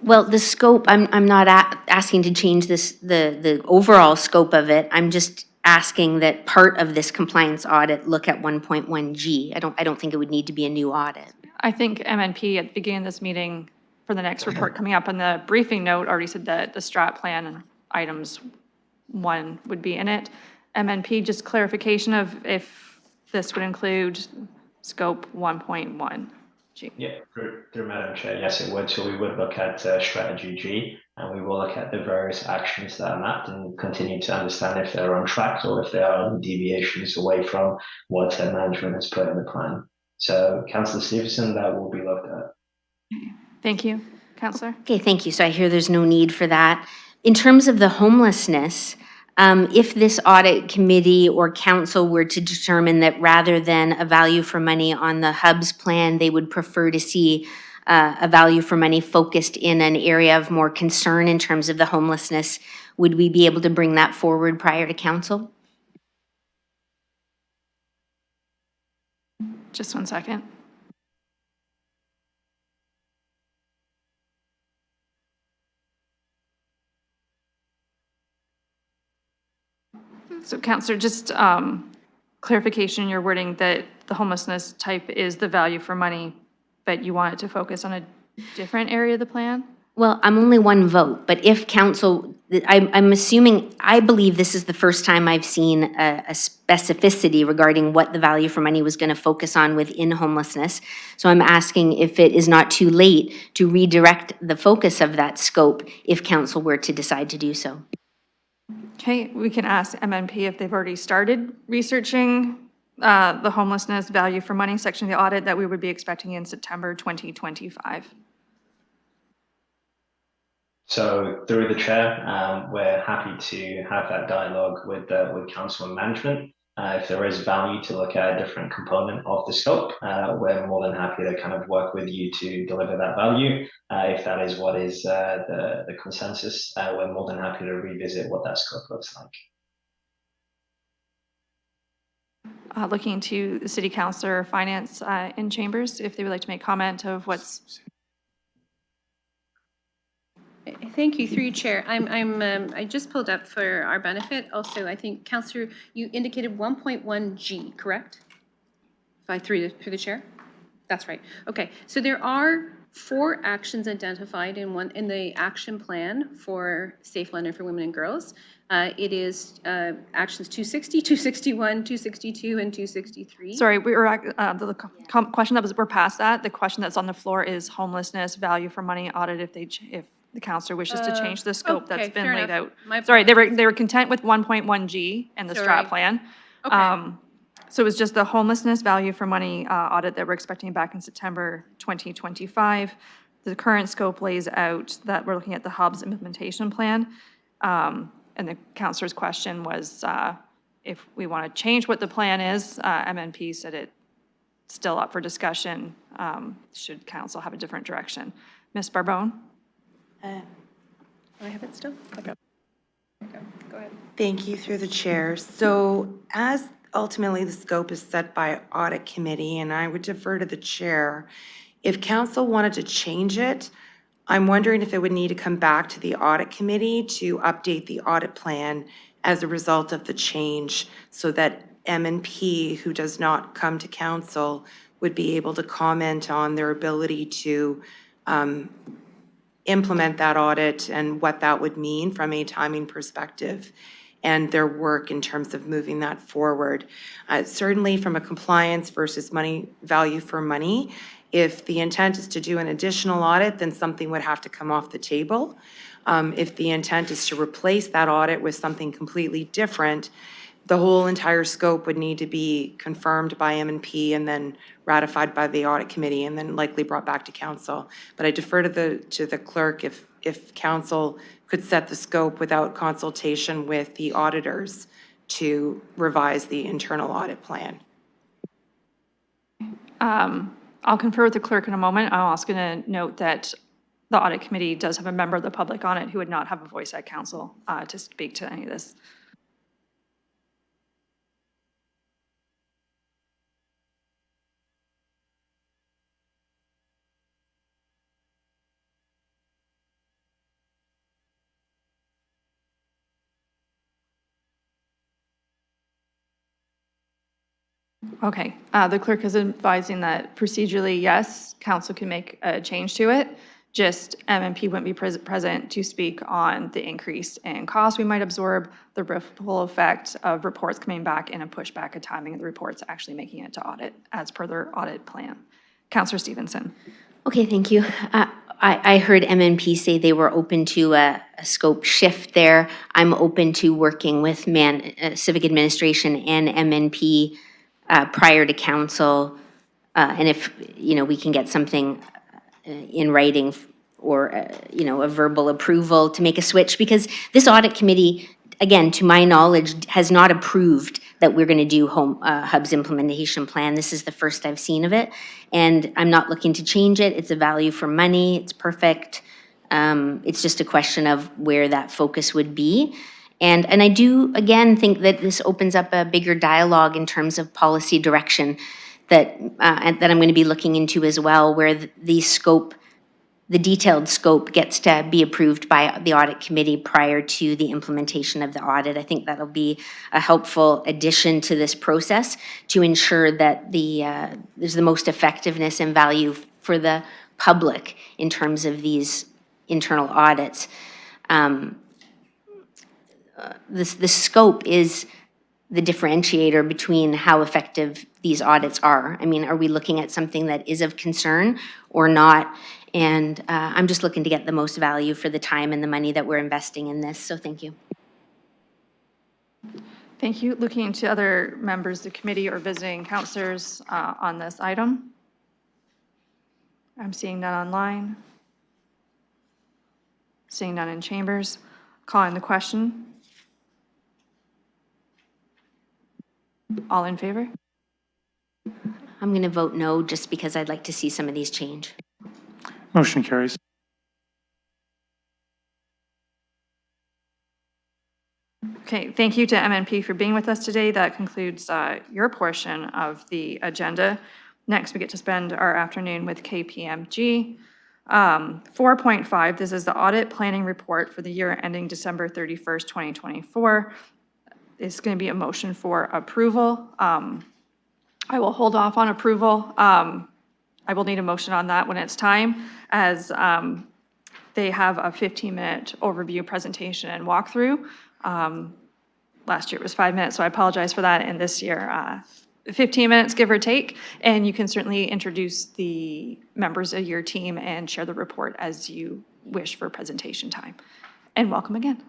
Well, the scope, I'm not asking to change this, the overall scope of it. I'm just asking that part of this compliance audit look at 1.1G. I don't think it would need to be a new audit. I think MNP at the beginning of this meeting for the next report coming up on the briefing note already said that the strat plan and items 1 would be in it. MNP, just clarification of if this would include scope 1.1. Yeah, through Madam Chair, yes, it would. So we would look at strategy G, and we will look at the various actions that are mapped and continue to understand if they're on track or if there are deviations away from what management has put in the plan. So, Councillor Stevenson, that will be looked at. Thank you. Councillor? Okay, thank you. So I hear there's no need for that. In terms of the homelessness, if this audit committee or council were to determine that rather than a value for money on the hubs plan, they would prefer to see a value for money focused in an area of more concern in terms of the homelessness, would we be able to bring that forward prior to council? Just 1 second. So Councillor, just clarification in your wording that the homelessness type is the value for money, but you want it to focus on a different area of the plan? Well, I'm only 1 vote, but if council, I'm assuming, I believe this is the first time I've seen a specificity regarding what the value for money was going to focus on within homelessness. So I'm asking if it is not too late to redirect the focus of that scope if council were to decide to do so. Okay, we can ask MNP if they've already started researching the homelessness value for money section of the audit that we would be expecting in September 2025. So through the chair, we're happy to have that dialogue with council and management. If there is value to look at a different component of the scope, we're more than happy to kind of work with you to deliver that value. If that is what is the consensus, we're more than happy to revisit what that scope looks like. Looking to the city councilor or finance in chambers, if they would like to make comment of what's. Thank you, through you, Chair. I just pulled up for our benefit. Also, I think, Councillor, you indicated 1.1G, correct? Through the Chair? That's right. Okay, so there are 4 actions identified in the action plan for Safe London for Women and Girls. It is actions 260, 261, 262, and 263. Sorry, we were at the question we're past that. The question that's on the floor is homelessness, value for money audit if the councillor wishes to change the scope that's okay, been fair laid enough. out. Sorry, they were content with 1.1G and the Sorry. strat plan. Okay. So it was just the homelessness value for money audit that we're expecting back in September 2025. The current scope lays out that we're looking at the hub's implementation plan. And the councillor's question was if we want to change what the plan is. MNP said it's still up for discussion. Should council have a different direction? Ms. Barbone? Do I have it still? Okay. Go ahead. Thank you, through the chair. So as ultimately the scope is set by audit committee, and I would defer to the chair, if council wanted to change it, I'm wondering if it would need to come back to the audit committee to update the audit plan as a result of the change so that M&P, who does not come to council, would be able to comment on their ability to implement that audit and what that would mean from a timing perspective and their work in terms of moving that forward. Certainly from a compliance versus money value for money, if the intent is to do an additional audit, then something would have to come off the table. If the intent is to replace that audit with something completely different, the whole entire scope would need to be confirmed by M&P and then ratified by the audit committee and then likely brought back to council. But I defer to the clerk if council could set the scope without consultation with the auditors to revise the internal audit plan. I'll confer with the clerk in a moment. I'm also going to note that the audit committee does have a member of the public on it who would not have a voice at council to speak to any of this. Okay, the clerk is advising that procedurally, yes, council can make a change to it. Just MMP wouldn't be present to speak on the increase in cost we might absorb, the ripple effect of reports coming back, and a pushback of timing of the reports actually making it to audit as per their audit plan. Councillor Stevenson. Okay, thank you. I heard MNP say they were open to a scope shift there. I'm open to working with Civic Administration and MNP prior to council. And if, we can get something in writing or, a verbal approval to make a switch, because this audit committee, again, to my knowledge, has not approved that we're going to do Hub's implementation plan. This is the first I've seen of it, and I'm not looking to change it. It's a value for money. It's perfect. It's just a question of where that focus would be. And I do, again, think that this opens up a bigger dialogue in terms of policy direction that I'm going to be looking into as well, where the detailed scope gets to be approved by the audit committee prior to the implementation of the audit. I think that'll be a helpful addition to this process to ensure that there's the most effectiveness and value for the public in terms of these internal audits. The scope is the differentiator between how effective these audits are. I mean, are we looking at something that is of concern or not? And I'm just looking to get the most value for the time and the money that we're investing in this. So thank you. Thank you. Looking to other members of the committee or visiting councillors on this item. I'm seeing none online. Seeing none in chambers. Calling the question. All in favor? I'm going to vote no, just because I'd like to see some of these change. Motion carries. Okay, thank you to MNP for being with us today. That concludes your portion of the agenda. Next, we get to spend our afternoon with KPMG. 4.5, this is the audit planning report for the year ending December 31st, 2024. It's going to be a motion for approval. I will hold off on approval. I will need a motion on that when it's time, as they have a 15-minute overview presentation and walkthrough. Last year it was 5 minutes, so I apologize for that. And this year, 15 minutes, give or take. And you can certainly introduce the members of your team and share the report as you wish for presentation time. And welcome again.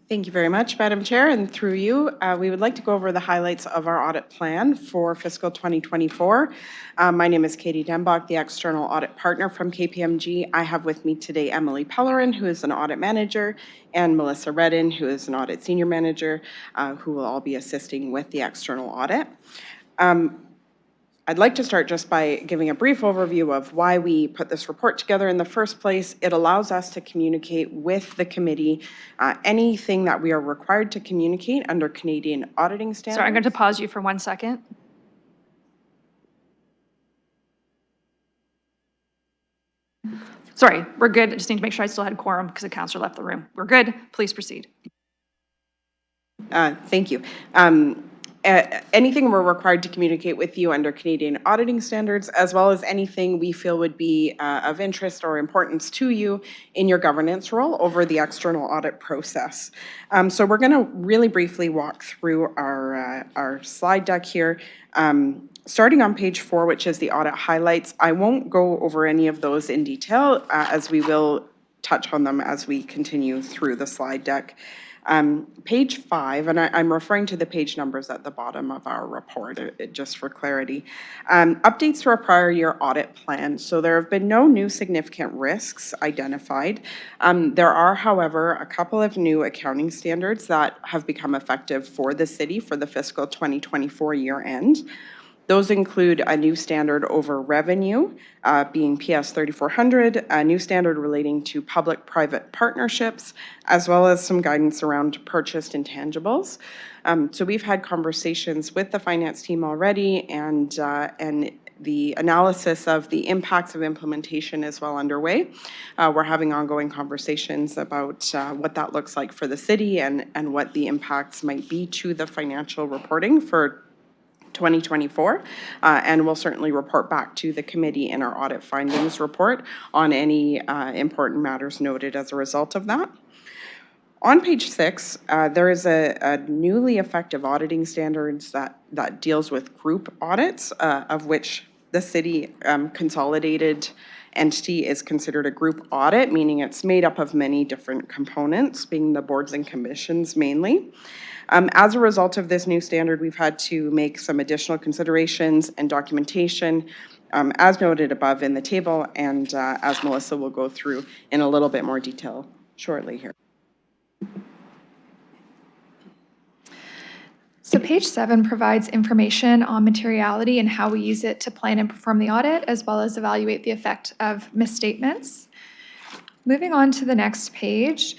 Thank you very much, Madam Chair, and through you, we would like to go over the highlights of our audit plan for fiscal 2024. My name is Katie Denbach, the external audit partner from KPMG. I have with me today Emily Pellerin, who is an audit manager, and Melissa Redden, who is an audit senior manager, who will all be assisting with the external audit. I'd like to start just by giving a brief overview of why we put this report together in the first place. It allows us to communicate with the committee anything that we are required to communicate under Canadian auditing standards. Sorry, I'm going to pause you for 1 second. Sorry, we're good. I just need to make sure I still had quorum because the counselor left the room. We're good. Please proceed. Thank you. Anything we're required to communicate with you under Canadian auditing standards, as well as anything we feel would be of interest or importance to you in your governance role over the external audit process. So we're going to really briefly walk through our slide deck here. Starting on page 4, which is the audit highlights. I won't go over any of those in detail, as we will touch on them as we continue through the slide deck. Page 5, and I'm referring to the page numbers at the bottom of our report, just for clarity. Updates to our prior year audit plan. So there have been no new significant risks identified. There are, however, a couple of new accounting standards that have become effective for the city for the fiscal 2024 year end. Those include a new standard over revenue, being PS 3400, a new standard relating to public-private partnerships, as well as some guidance around purchased intangibles. So we've had conversations with the finance team already, and the analysis of the impacts of implementation is well underway. We're having ongoing conversations about what that looks like for the city and what the impacts might be to the financial reporting for 2024, and we'll certainly report back to the committee in our audit findings report on any important matters noted as a result of that. On page 6, there is a newly effective auditing standards that deals with group audits, of which the city consolidated entity is considered a group audit, meaning it's made up of many different components, being the boards and commissions mainly. As a result of this new standard, we've had to make some additional considerations and documentation, as noted above in the table, and as Melissa will go through in a little bit more detail shortly here. So page 7 provides information on materiality and how we use it to plan and perform the audit, as well as evaluate the effect of misstatements. Moving on to the next page,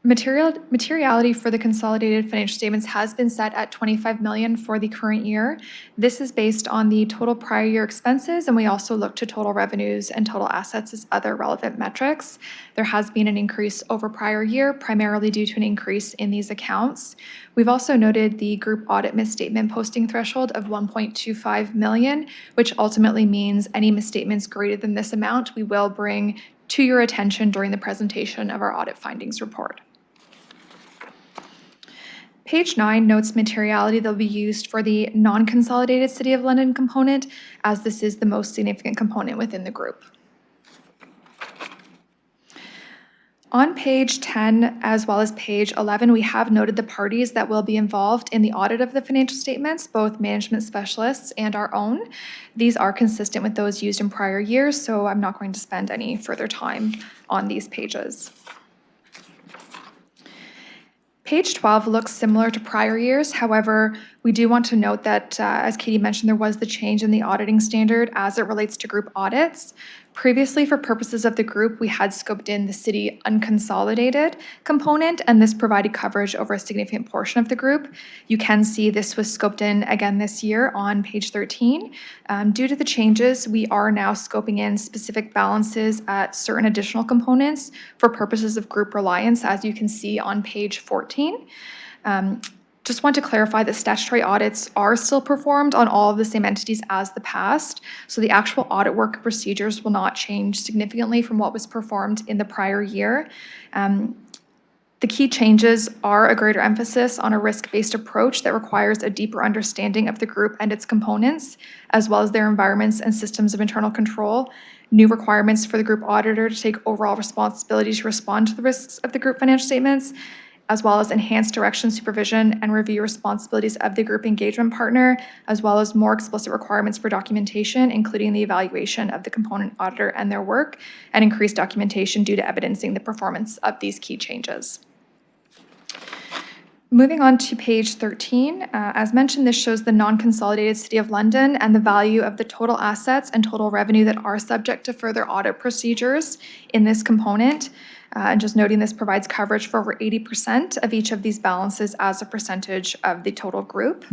materiality for the consolidated financial statements has been set at $25 million for the current year. This is based on the total prior year expenses, and we also look to total revenues and total assets as other relevant metrics. There has been an increase over prior year, primarily due to an increase in these accounts. We've also noted the group audit misstatement posting threshold of $1.25 million, which ultimately means any misstatements greater than this amount we will bring to your attention during the presentation of our audit findings report. Page 9 notes materiality that will be used for the non-consolidated City of London component, as this is the most significant component within the group. On page 10, as well as page 11, we have noted the parties that will be involved in the audit of the financial statements, both management specialists and our own. These are consistent with those used in prior years, so I'm not going to spend any further time on these pages. Page 12 looks similar to prior years. However, we do want to note that, as Katie mentioned, there was the change in the auditing standard as it relates to group audits. Previously, for purposes of the group, we had scoped in the city unconsolidated component, and this provided coverage over a significant portion of the group. You can see this was scoped in again this year on page 13. Due to the changes, we are now scoping in specific balances at certain additional components for purposes of group reliance, as you can see on page 14. Just want to clarify that statutory audits are still performed on all of the same entities as the past, so the actual audit work procedures will not change significantly from what was performed in the prior year. The key changes are a greater emphasis on a risk-based approach that requires a deeper understanding of the group and its components, as well as their environments and systems of internal control, new requirements for the group auditor to take overall responsibility to respond to the risks of the group financial statements, as well as enhanced direction, supervision, and review responsibilities of the group engagement partner, as well as more explicit requirements for documentation, including the evaluation of the component auditor and their work, and increased documentation due to evidencing the performance of these key changes. Moving on to page 13, as mentioned, this shows the non-consolidated City of London and the value of the total assets and total revenue that are subject to further audit procedures in this component. And just noting this provides coverage for over 80% of each of these balances as a percentage of the total group.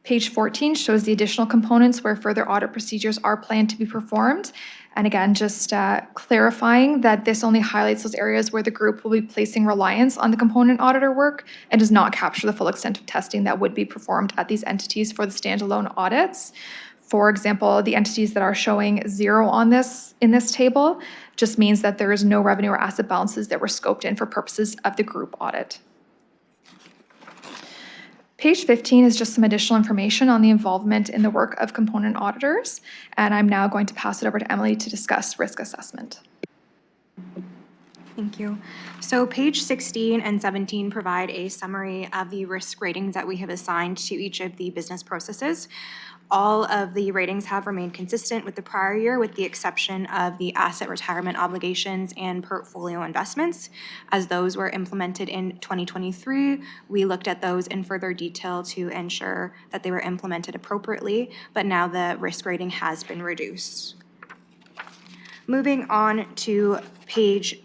Page 14 shows the additional components where further audit procedures are planned to be performed. And again, just clarifying that this only highlights those areas where the group will be placing reliance on the component auditor work and does not capture the full extent of testing that would be performed at these entities for the standalone audits. For example, the entities that are showing 0 on this in this table just means that there is no revenue or asset balances that were scoped in for purposes of the group audit. Page 15 is just some additional information on the involvement in the work of component auditors, and I'm now going to pass it over to Emily to discuss risk assessment. Thank you. So page 16 and 17 provide a summary of the risk ratings that we have assigned to each of the business processes. All of the ratings have remained consistent with the prior year, with the exception of the asset retirement obligations and portfolio investments. As those were implemented in 2023, we looked at those in further detail to ensure that they were implemented appropriately, but now the risk rating has been reduced. Moving on to page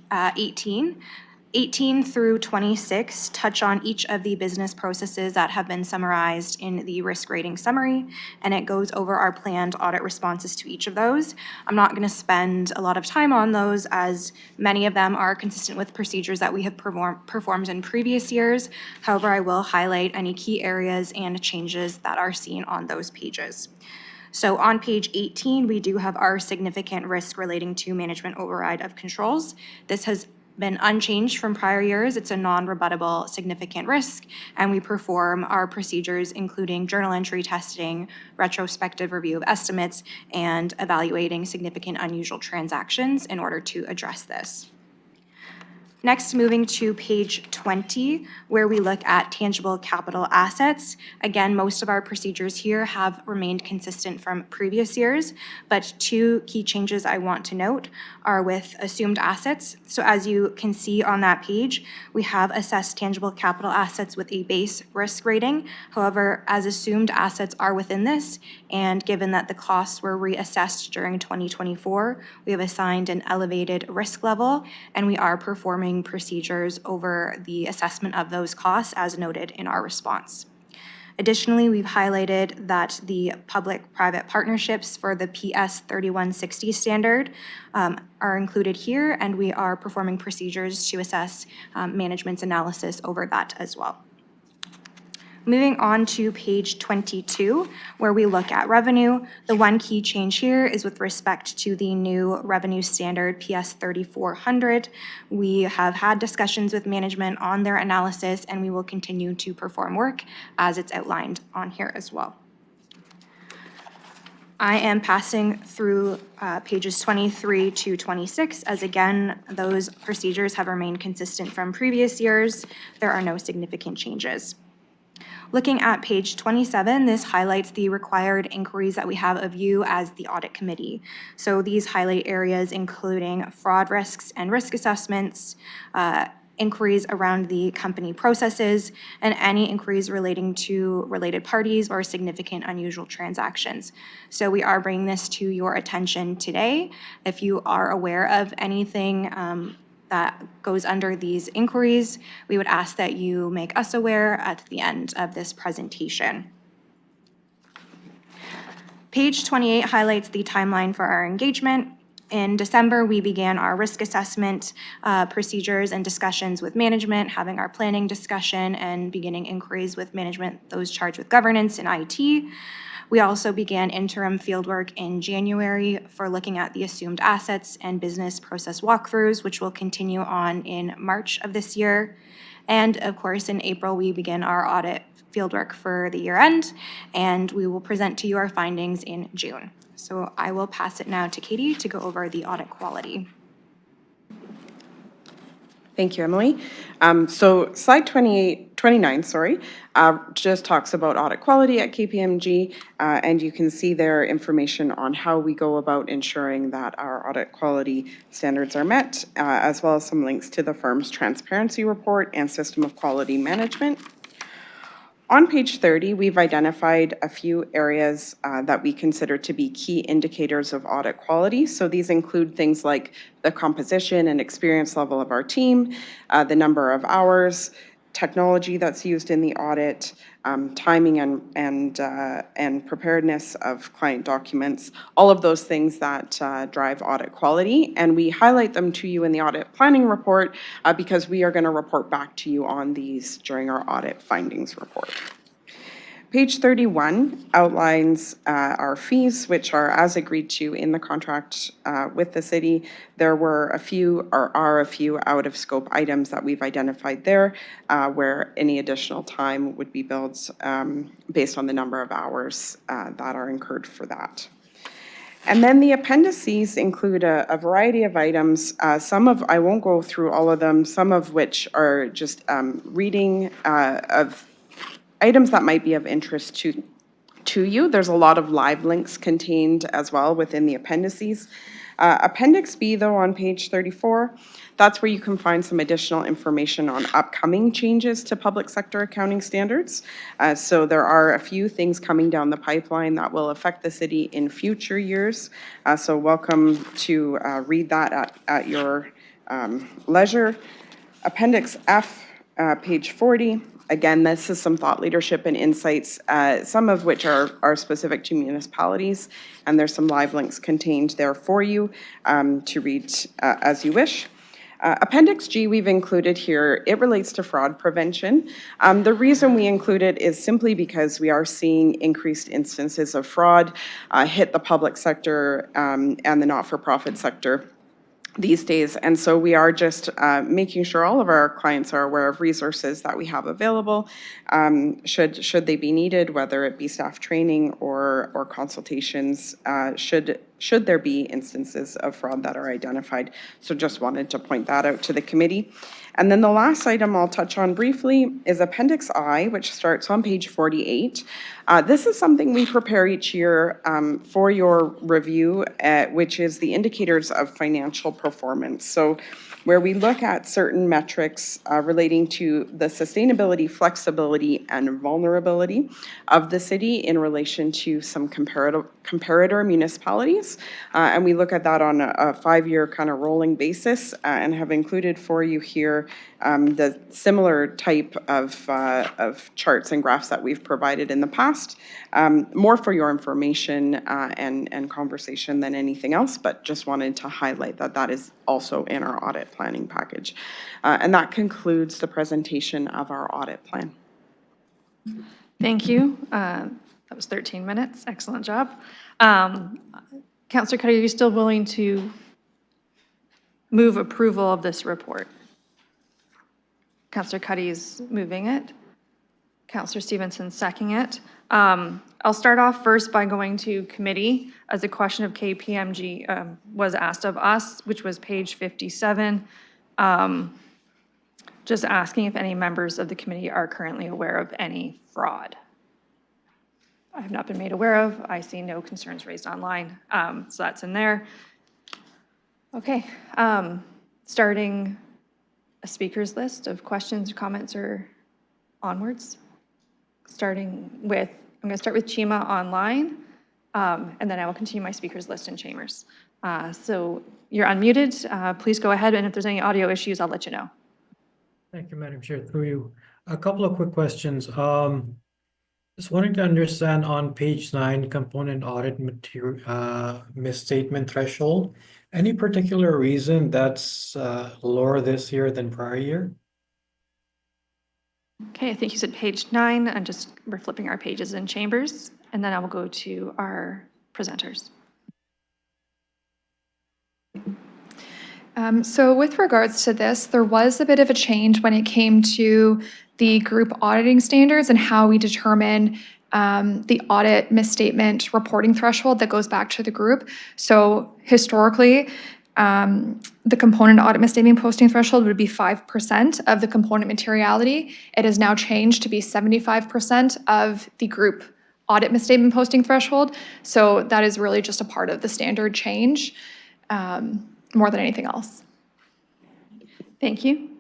18 through 26 touch on each of the business processes that have been summarized in the risk rating summary, and it goes over our planned audit responses to each of those. I'm not going to spend a lot of time on those, as many of them are consistent with procedures that we have performed in previous years. However, I will highlight any key areas and changes that are seen on those pages. So on page 18, we do have our significant risk relating to management override of controls. This has been unchanged from prior years. It's a non-rebuttable significant risk, and we perform our procedures including journal entry testing, retrospective review of estimates, and evaluating significant unusual transactions in order to address this. Next, moving to page 20, where we look at tangible capital assets. Again, most of our procedures here have remained consistent from previous years, but two key changes I want to note are with assumed assets. So as you can see on that page, we have assessed tangible capital assets with a base risk rating. However, as assumed assets are within this, and given that the costs were reassessed during 2024, we have assigned an elevated risk level, and we are performing procedures over the assessment of those costs as noted in our response. Additionally, we've highlighted that the public-private partnerships for the PS 3160 standard are included here, and we are performing procedures to assess management's analysis over that as well. Moving on to page 22, where we look at revenue. The one key change here is with respect to the new revenue standard, PS 3400. We have had discussions with management on their analysis, and we will continue to perform work as it's outlined on here as well. I am passing through pages 23 to 26, as again, those procedures have remained consistent from previous years. There are no significant changes. Looking at page 27, this highlights the required inquiries that we have of you as the audit committee. So these highlight areas including fraud risks and risk assessments, inquiries around the company processes, and any inquiries relating to related parties or significant unusual transactions. So we are bringing this to your attention today. If you are aware of anything that goes under these inquiries, we would ask that you make us aware at the end of this presentation. Page 28 highlights the timeline for our engagement. In December, we began our risk assessment procedures and discussions with management, having our planning discussion and beginning inquiries with management, those charged with governance and IT. We also began interim fieldwork in January for looking at the assumed assets and business process walkthroughs, which will continue on in March of this year. And of course, in April, we begin our audit fieldwork for the year end, and we will present to you our findings in June. So I will pass it now to Katie to go over the audit quality. Thank you, Emily. So slide 29, just talks about audit quality at KPMG, and you can see there information on how we go about ensuring that our audit quality standards are met, as well as some links to the firm's transparency report and system of quality management. On page 30, we've identified a few areas that we consider to be key indicators of audit quality. So these include things like the composition and experience level of our team, the number of hours, technology that's used in the audit, timing and preparedness of client documents, all of those things that drive audit quality. And we highlight them to you in the audit planning report because we are going to report back to you on these during our audit findings report. Page 31 outlines our fees, which are as agreed to in the contract with the city. There were a few, or are a few, out of scope items that we've identified there where any additional time would be billed based on the number of hours that are incurred for that. And then the appendices include a variety of items, I won't go through all of them, some of which are just reading of items that might be of interest to you. There's a lot of live links contained as well within the appendices. Appendix B, though, on page 34, that's where you can find some additional information on upcoming changes to public sector accounting standards. So there are a few things coming down the pipeline that will affect the city in future years. So welcome to read that at your leisure. Appendix F, page 40. Again, this is some thought leadership and insights, some of which are specific to municipalities, and there's some live links contained there for you to read as you wish. Appendix G we've included here, it relates to fraud prevention. The reason we include it is simply because we are seeing increased instances of fraud hit the public sector and the not-for-profit sector these days. And so we are just making sure all of our clients are aware of resources that we have available should they be needed, whether it be staff training or consultations, should there be instances of fraud that are identified. So just wanted to point that out to the committee. And then the last item I'll touch on briefly is Appendix I, which starts on page 48. This is something we prepare each year for your review, which is the indicators of financial performance. So where we look at certain metrics relating to the sustainability, flexibility, and vulnerability of the city in relation to some comparator municipalities. And we look at that on a 5-year kind of rolling basis and have included for you here the similar type of charts and graphs that we've provided in the past. More for your information and conversation than anything else, but just wanted to highlight that that is also in our audit planning package. And that concludes the presentation of our audit plan. Thank you. That was 13 minutes. Excellent job. Councillor Cuddy, are you still willing to move approval of this report? Councillor Cuddy is moving it. Councillor Stevenson seconding it. I'll start off first by going to committee as a question of KPMG was asked of us, which was page 57. Just asking if any members of the committee are currently aware of any fraud. I have not been made aware of. I see no concerns raised online, so that's in there. Okay, starting a speaker's list of questions, comments, or onwards. Starting with, I'm going to start with Chima online, and then I will continue my speakers list in chambers. So you're unmuted. Please go ahead, and if there's any audio issues, I'll let you know. Thank you, Madam Chair. Through you. A couple of quick questions. Just wanting to understand on page 9, component audit material misstatement threshold. Any particular reason that's lower this year than prior year? Okay, I think you said page 9. We're flipping our pages in chambers, and then I will go to our presenters. So with regards to this, there was a bit of a change when it came to the group auditing standards and how we determine the audit misstatement reporting threshold that goes back to the group. So historically, the component audit misstatement posting threshold would be 5% of the component materiality. It has now changed to be 75% of the group audit misstatement posting threshold. So that is really just a part of the standard change. More than anything else. Thank you.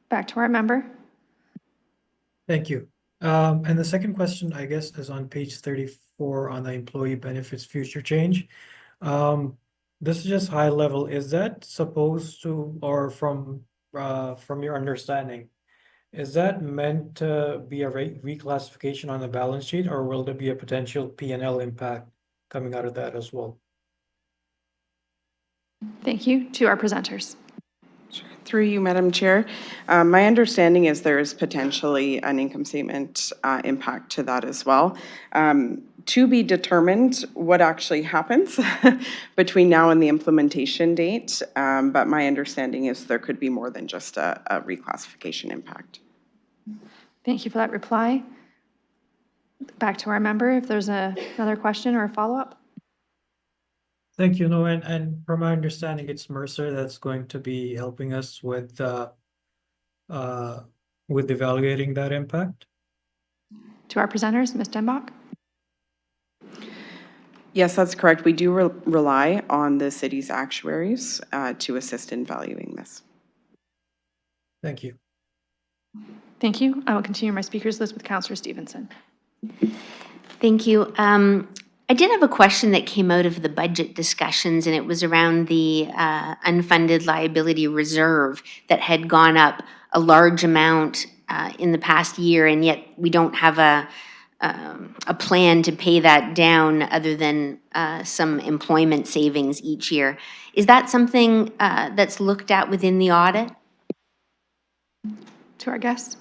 Back to our member. Thank you. And the second question, I guess, is on page 34 on the employee benefits future change. This is just high level. Is that supposed to, or from your understanding, is that meant to be a reclassification on the balance sheet, or will there be a potential P&L impact coming out of that as well? Thank you. To our presenters. Through you, Madam Chair. My understanding is there is potentially an income statement impact to that as well. To be determined what actually happens between now and the implementation date, but my understanding is there could be more than just a reclassification impact. Thank you for that reply. Back to our member, if there's another question or a follow-up. Thank you. No, and from my understanding, it's Mercer that's going to be helping us with evaluating that impact. To our presenters, Ms. Denbach. Yes, that's correct. We do rely on the city's actuaries to assist in valuing this. Thank you. Thank you. I will continue my speakers list with Councillor Stevenson. Thank you. I did have a question that came out of the budget discussions, and it was around the unfunded liability reserve that had gone up a large amount in the past year, and yet we don't have a plan to pay that down other than some employment savings each year. Is that something that's looked at within the audit? To our guests.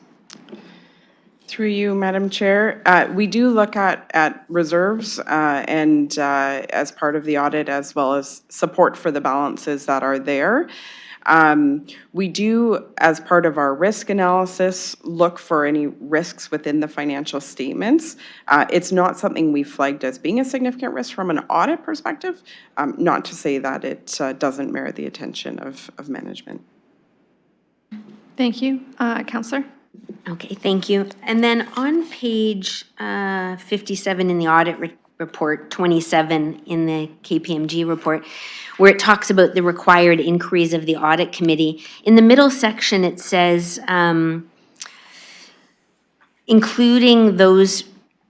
Through you, Madam Chair, we do look at reserves and as part of the audit, as well as support for the balances that are there. We do, as part of our risk analysis, look for any risks within the financial statements. It's not something we flagged as being a significant risk from an audit perspective, not to say that it doesn't merit the attention of management. Thank you. Councillor? Okay, thank you. And then on page 57 in the audit report, 27 in the KPMG report, where it talks about the required increase of the audit committee, in the middle section it says, including those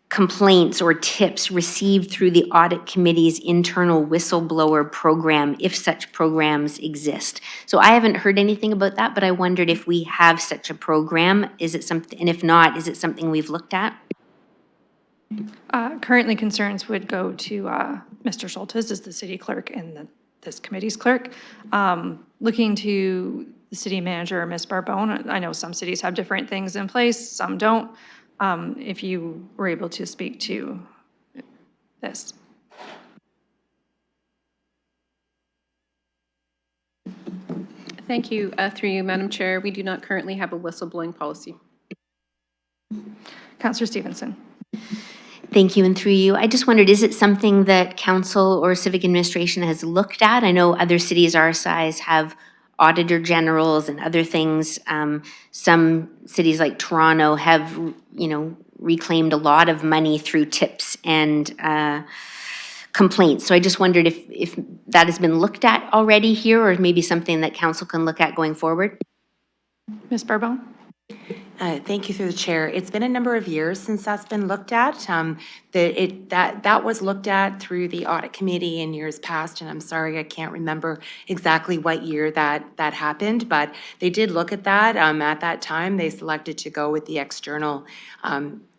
complaints or tips received through the audit committee's internal whistleblower program, if such programs exist. So I haven't heard anything about that, but I wondered if we have such a program. Is it something, and if not, is it something we've looked at? Currently, concerns would go to Mr. Schultes as the city clerk and this committee's clerk. Looking to the city manager, Ms. Barbone, I know some cities have different things in place, some don't. If you were able to speak to this. Thank you. Through you, Madam Chair, we do not currently have a whistleblowing policy. Councillor Stevenson. Thank you, and through you, I just wondered, is it something that council or civic administration has looked at? I know other cities our size have auditor generals and other things. Some cities like Toronto have, reclaimed a lot of money through tips and complaints. So I just wondered if that has been looked at already here, or maybe something that council can look at going forward. Ms. Bourbon? Thank you through the chair. It's been a number of years since that's been looked at. That was looked at through the audit committee in years past, and I'm sorry I can't remember exactly what year that happened, but they did look at that. At that time, they selected to go with the external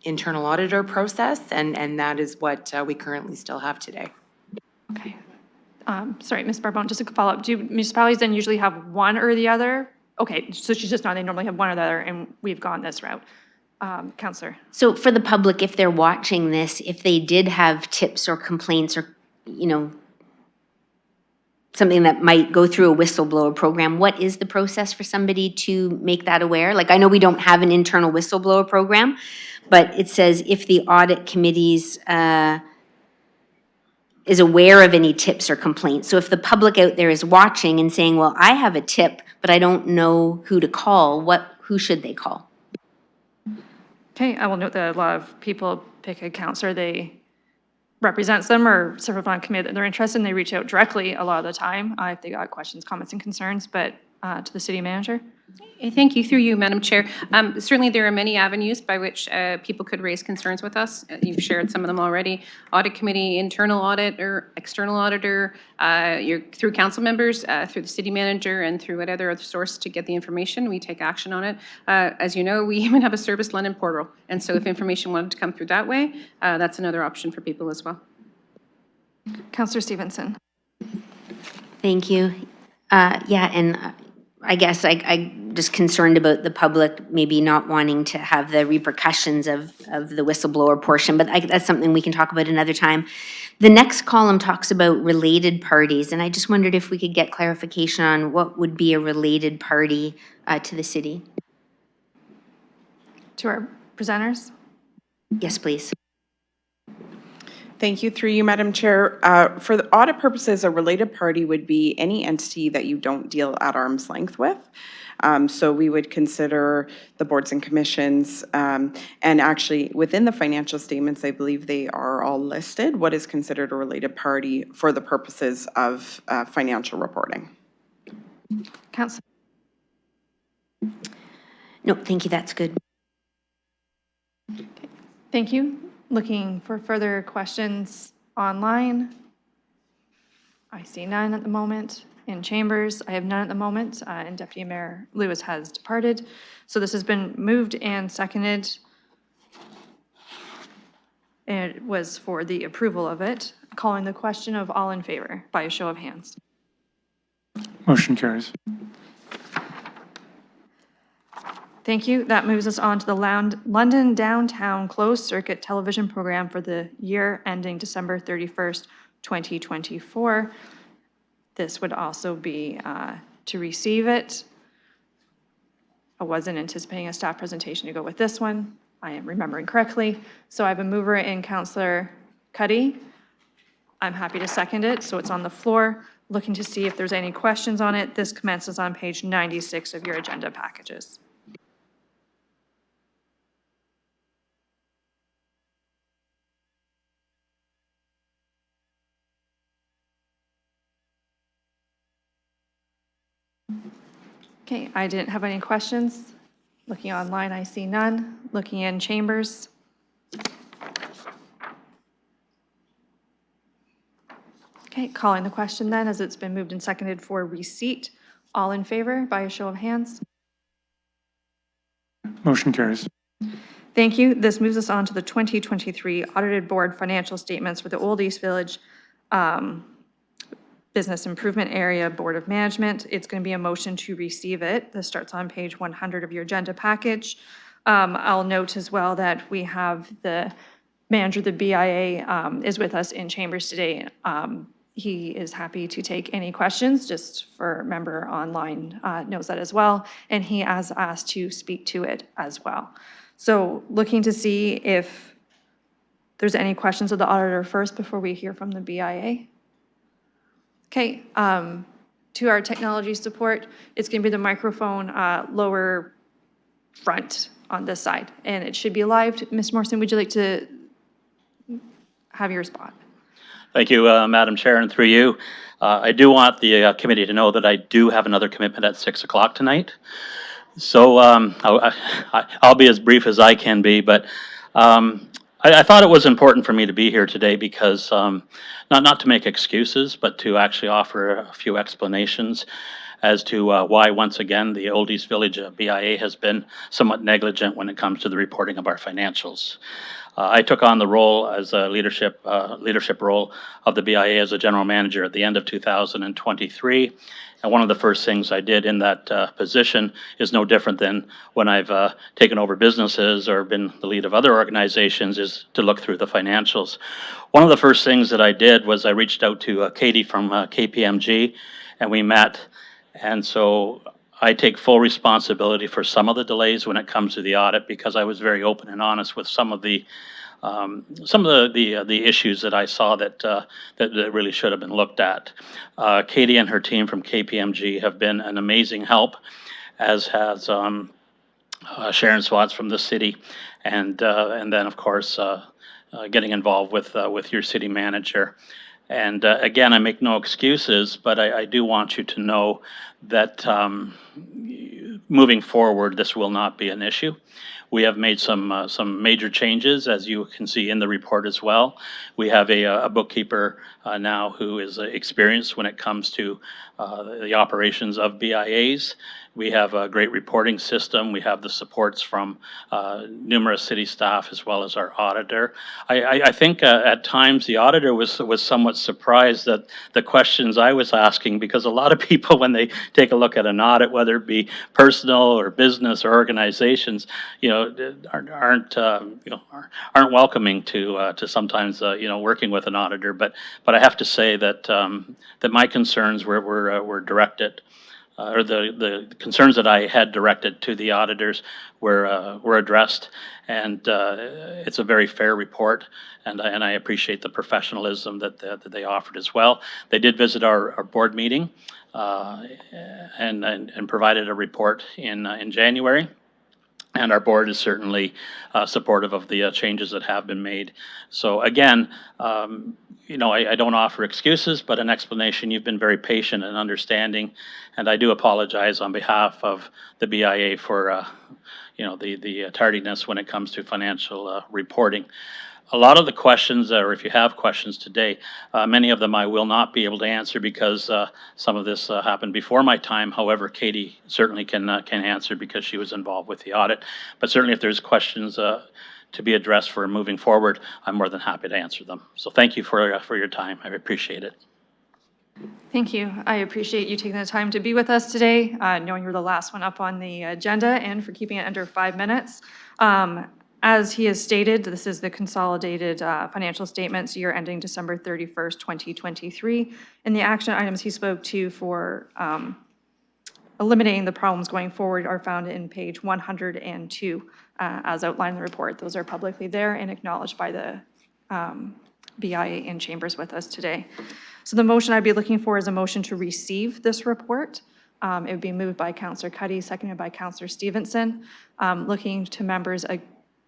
internal auditor process, and that is what we currently still have today. Okay. Sorry, Ms. Bourbon, just a follow-up. Do municipalities then usually have one or the other? Okay, so she's just not, they normally have one or the other, and we've gone this route. Counselor? So for the public, if they're watching this, if they did have tips or complaints or, something that might go through a whistleblower program, what is the process for somebody to make that aware? Like, I know we don't have an internal whistleblower program, but it says if the audit committees is aware of any tips or complaints. So if the public out there is watching and saying, well, I have a tip, but I don't know who to call, who should they call? Okay, I will note that a lot of people pick a counselor they represents them or serve on a committee that they're interested in. They reach out directly a lot of the time if they got questions, comments, and concerns, but to the city manager. Thank you, through you, Madam Chair. Certainly, there are many avenues by which people could raise concerns with us. You've shared some of them already. Audit committee, internal audit, or external auditor, through council members, through the city manager, and through whatever other source to get the information. We take action on it. As you know, we even have a Service London portal, and so if information wanted to come through that way, that's another option for people as well. Councillor Stevenson. Thank you. Yeah, and I guess I'm just concerned about the public maybe not wanting to have the repercussions of the whistleblower portion, but that's something we can talk about another time. The next column talks about related parties, and I just wondered if we could get clarification on what would be a related party to the city. To our presenters. Yes, please. Thank you, through you, Madam Chair. For the audit purposes, a related party would be any entity that you don't deal at arm's length with. So we would consider the boards and commissions, and actually within the financial statements, I believe they are all listed, what is considered a related party for the purposes of financial reporting. Councillor. No, thank you, that's good. Okay. Thank you. Looking for further questions online. I see none at the moment. In chambers, I have none at the moment, and Deputy Mayor Lewis has departed. So this has been moved and seconded. And it was for the approval of it. Calling the question of all in favor by a show of hands. Motion carries. Thank you. That moves us on to the London Downtown Closed Circuit Television Program for the year ending December 31st, 2024. This would also be to receive it. I wasn't anticipating a staff presentation to go with this one. I am remembering correctly. So I have a mover in Councillor Cuddy. I'm happy to second it, so it's on the floor. Looking to see if there's any questions on it. This commences on page 96 of your agenda packages. Okay, I didn't have any questions. Looking online, I see none. Looking in chambers. Okay, calling the question then, as it's been moved and seconded for receipt. All in favor by a show of hands. Motion carries. Thank you. This moves us on to the 2023 Audited Board Financial Statements for the Old East Village Business Improvement Area Board of Management. It's going to be a motion to receive it. This starts on page 100 of your agenda package. I'll note as well that we have the manager of the BIA is with us in chambers today. He is happy to take any questions, just for a member online knows that as well. And he has asked to speak to it as well. So looking to see if there's any questions of the auditor first before we hear from the BIA. Okay, to our technology support, it's going to be the microphone lower front on this side, and it should be live. Ms. Morrison, would you like to have your spot? Thank you, Madam Chair, and through you. I do want the committee to know that I do have another commitment at 6 o'clock tonight. So I'll be as brief as I can be, but I thought it was important for me to be here today because not to make excuses, but to actually offer a few explanations as to why, once again, the Old East Village BIA has been somewhat negligent when it comes to the reporting of our financials. I took on the role as a leadership role of the BIA as a general manager at the end of 2023. And one of the first things I did in that position is no different than when I've taken over businesses or been the lead of other organizations, is to look through the financials. One of the first things that I did was I reached out to Katie from KPMG, and we met. And so I take full responsibility for some of the delays when it comes to the audit, because I was very open and honest with some of the issues that I saw that really should have been looked at. Katie and her team from KPMG have been an amazing help, as has Sharon Swats from the city, and then of course getting involved with your city manager. And again, I make no excuses, but I do want you to know that moving forward, this will not be an issue. We have made some major changes, as you can see in the report as well. We have a bookkeeper now who is experienced when it comes to the operations of BIAs. We have a great reporting system. We have the supports from numerous city staff as well as our auditor. I think at times the auditor was somewhat surprised at the questions I was asking, because a lot of people, when they take a look at an audit, whether it be personal or business or organizations, aren't welcoming to sometimes working with an auditor. But I have to say that that my concerns were directed. Or the concerns that I had directed to the auditors were addressed, and it's a very fair report, and I appreciate the professionalism that they offered as well. They did visit our board meeting and provided a report in January. And our board is certainly supportive of the changes that have been made. So again, I don't offer excuses, but an explanation. You've been very patient and understanding, and I do apologize on behalf of the BIA for the tardiness when it comes to financial reporting. A lot of the questions, or if you have questions today, many of them I will not be able to answer, because some of this happened before my time. However, Katie certainly can answer, because she was involved with the audit. But certainly if there's questions to be addressed for moving forward, I'm more than happy to answer them. So thank you for your time. I appreciate it. Thank you. I appreciate you taking the time to be with us today, knowing you're the last one up on the agenda, and for keeping it under 5 minutes. As he has stated, this is the consolidated financial statements year ending December 31st, 2023. And the action items he spoke to for eliminating the problems going forward are found in page 102, as outlined in the report. Those are publicly there and acknowledged by the BIA in chambers with us today. So the motion I'd be looking for is a motion to receive this report. It would be moved by Councillor Cuddy, seconded by Councillor Stevenson. Looking to members, a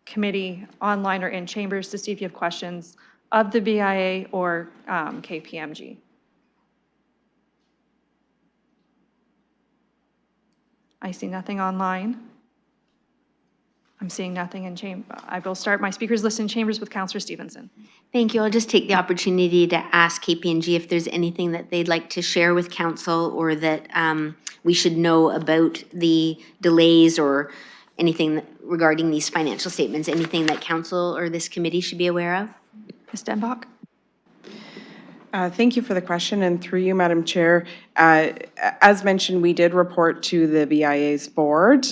committee online or in chambers, to see if you have questions of the BIA or KPMG. I see nothing online. I'm seeing nothing in chamber. I will start my speakers list in chambers with Councillor Stevenson. Thank you. I'll just take the opportunity to ask KPMG if there's anything that they'd like to share with council, or that we should know about the delays, or anything regarding these financial statements, anything that council or this committee should be aware of? Ms. Denbach? Thank you for the question, and through you, Madam Chair. As mentioned, we did report to the BIA's board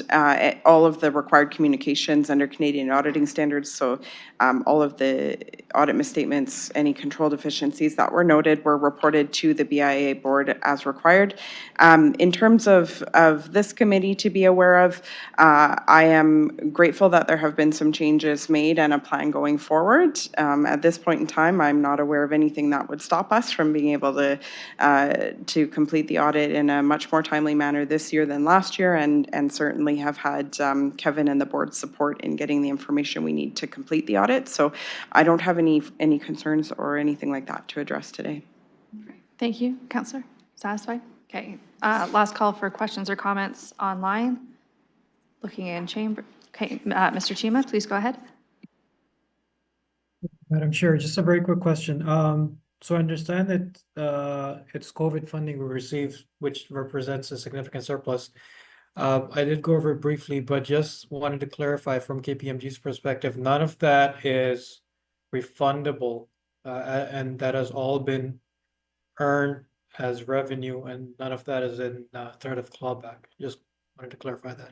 all of the required communications under Canadian auditing standards. So all of the audit misstatements, any control deficiencies that were noted, were reported to the BIA board as required. In terms of this committee to be aware of, I am grateful that there have been some changes made and a plan going forward. At this point in time, I'm not aware of anything that would stop us from being able to complete the audit in a much more timely manner this year than last year, and certainly have had Kevin and the board's support in getting the information we need to complete the audit. So I don't have any concerns or anything like that to address today. Thank you, Councillor. Satisfied? Okay. Last call for questions or comments online. Looking in chamber, okay, Mr. Chima, please go ahead. Madam Chair, just a very quick question. So I understand that it's COVID funding we received, which represents a significant surplus. I did go over it briefly, but just wanted to clarify from KPMG's perspective, none of that is refundable, and that has all been earned as revenue, and none of that is in threat of clawback. Just wanted to clarify that.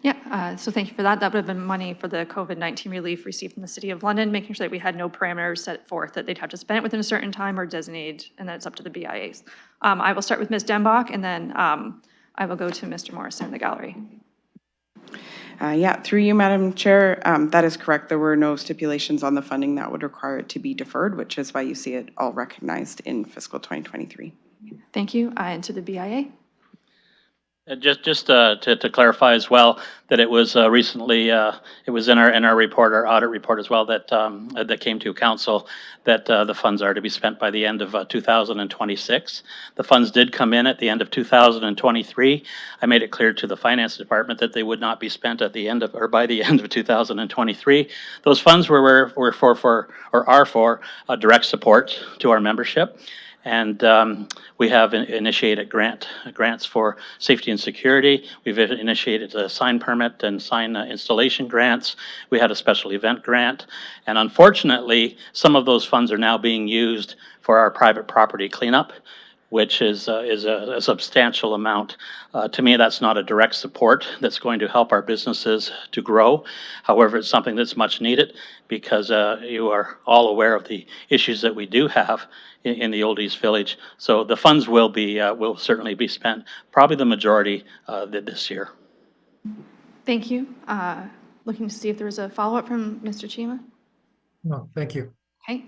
Yeah, so thank you for that. That would have been money for the COVID-19 relief received from the City of London, making sure that we had no parameters set forth that they'd have to spend it within a certain time or designate, and then it's up to the BIAs. I will start with Ms. Denbach, and then I will go to Mr. Morrison in the gallery. Yeah, through you, Madam Chair, that is correct. There were no stipulations on the funding that would require it to be deferred, which is why you see it all recognized in fiscal 2023. Thank you. And to the BIA. Just to clarify as well, that it was recently, it was in our report, our audit report as well, that that came to council, that the funds are to be spent by the end of 2026. The funds did come in at the end of 2023. I made it clear to the finance department that they would not be spent at the end of, or by the end of 2023. Those funds were for or are for direct support to our membership. And we have initiated grants for safety and security. We've initiated a sign permit and sign installation grants. We had a special event grant. And unfortunately, some of those funds are now being used for our private property cleanup, which is a substantial amount. To me, that's not a direct support that's going to help our businesses to grow. However, it's something that's much needed because you are all aware of the issues that we do have in the Old East Village. So the funds will certainly be spent, probably the majority this year. Thank you. Looking to see if there was a follow-up from Mr. Chima. No, thank you. Okay.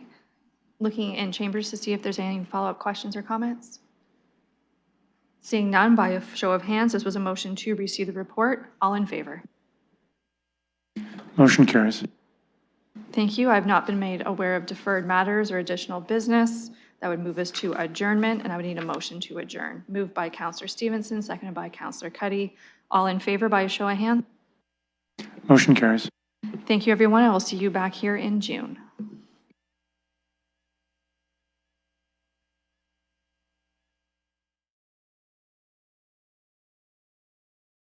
Looking in chambers to see if there's any follow-up questions or comments. Seeing none, by a show of hands, this was a motion to receive the report. All in favor? Motion carries. Thank you. I've not been made aware of deferred matters or additional business. That would move us to adjournment, and I would need a motion to adjourn. Moved by Councillor Stevenson, seconded by Councillor Cuddy. All in favor by a show of hands? Motion carries. Thank you, everyone. I will see you back here in June.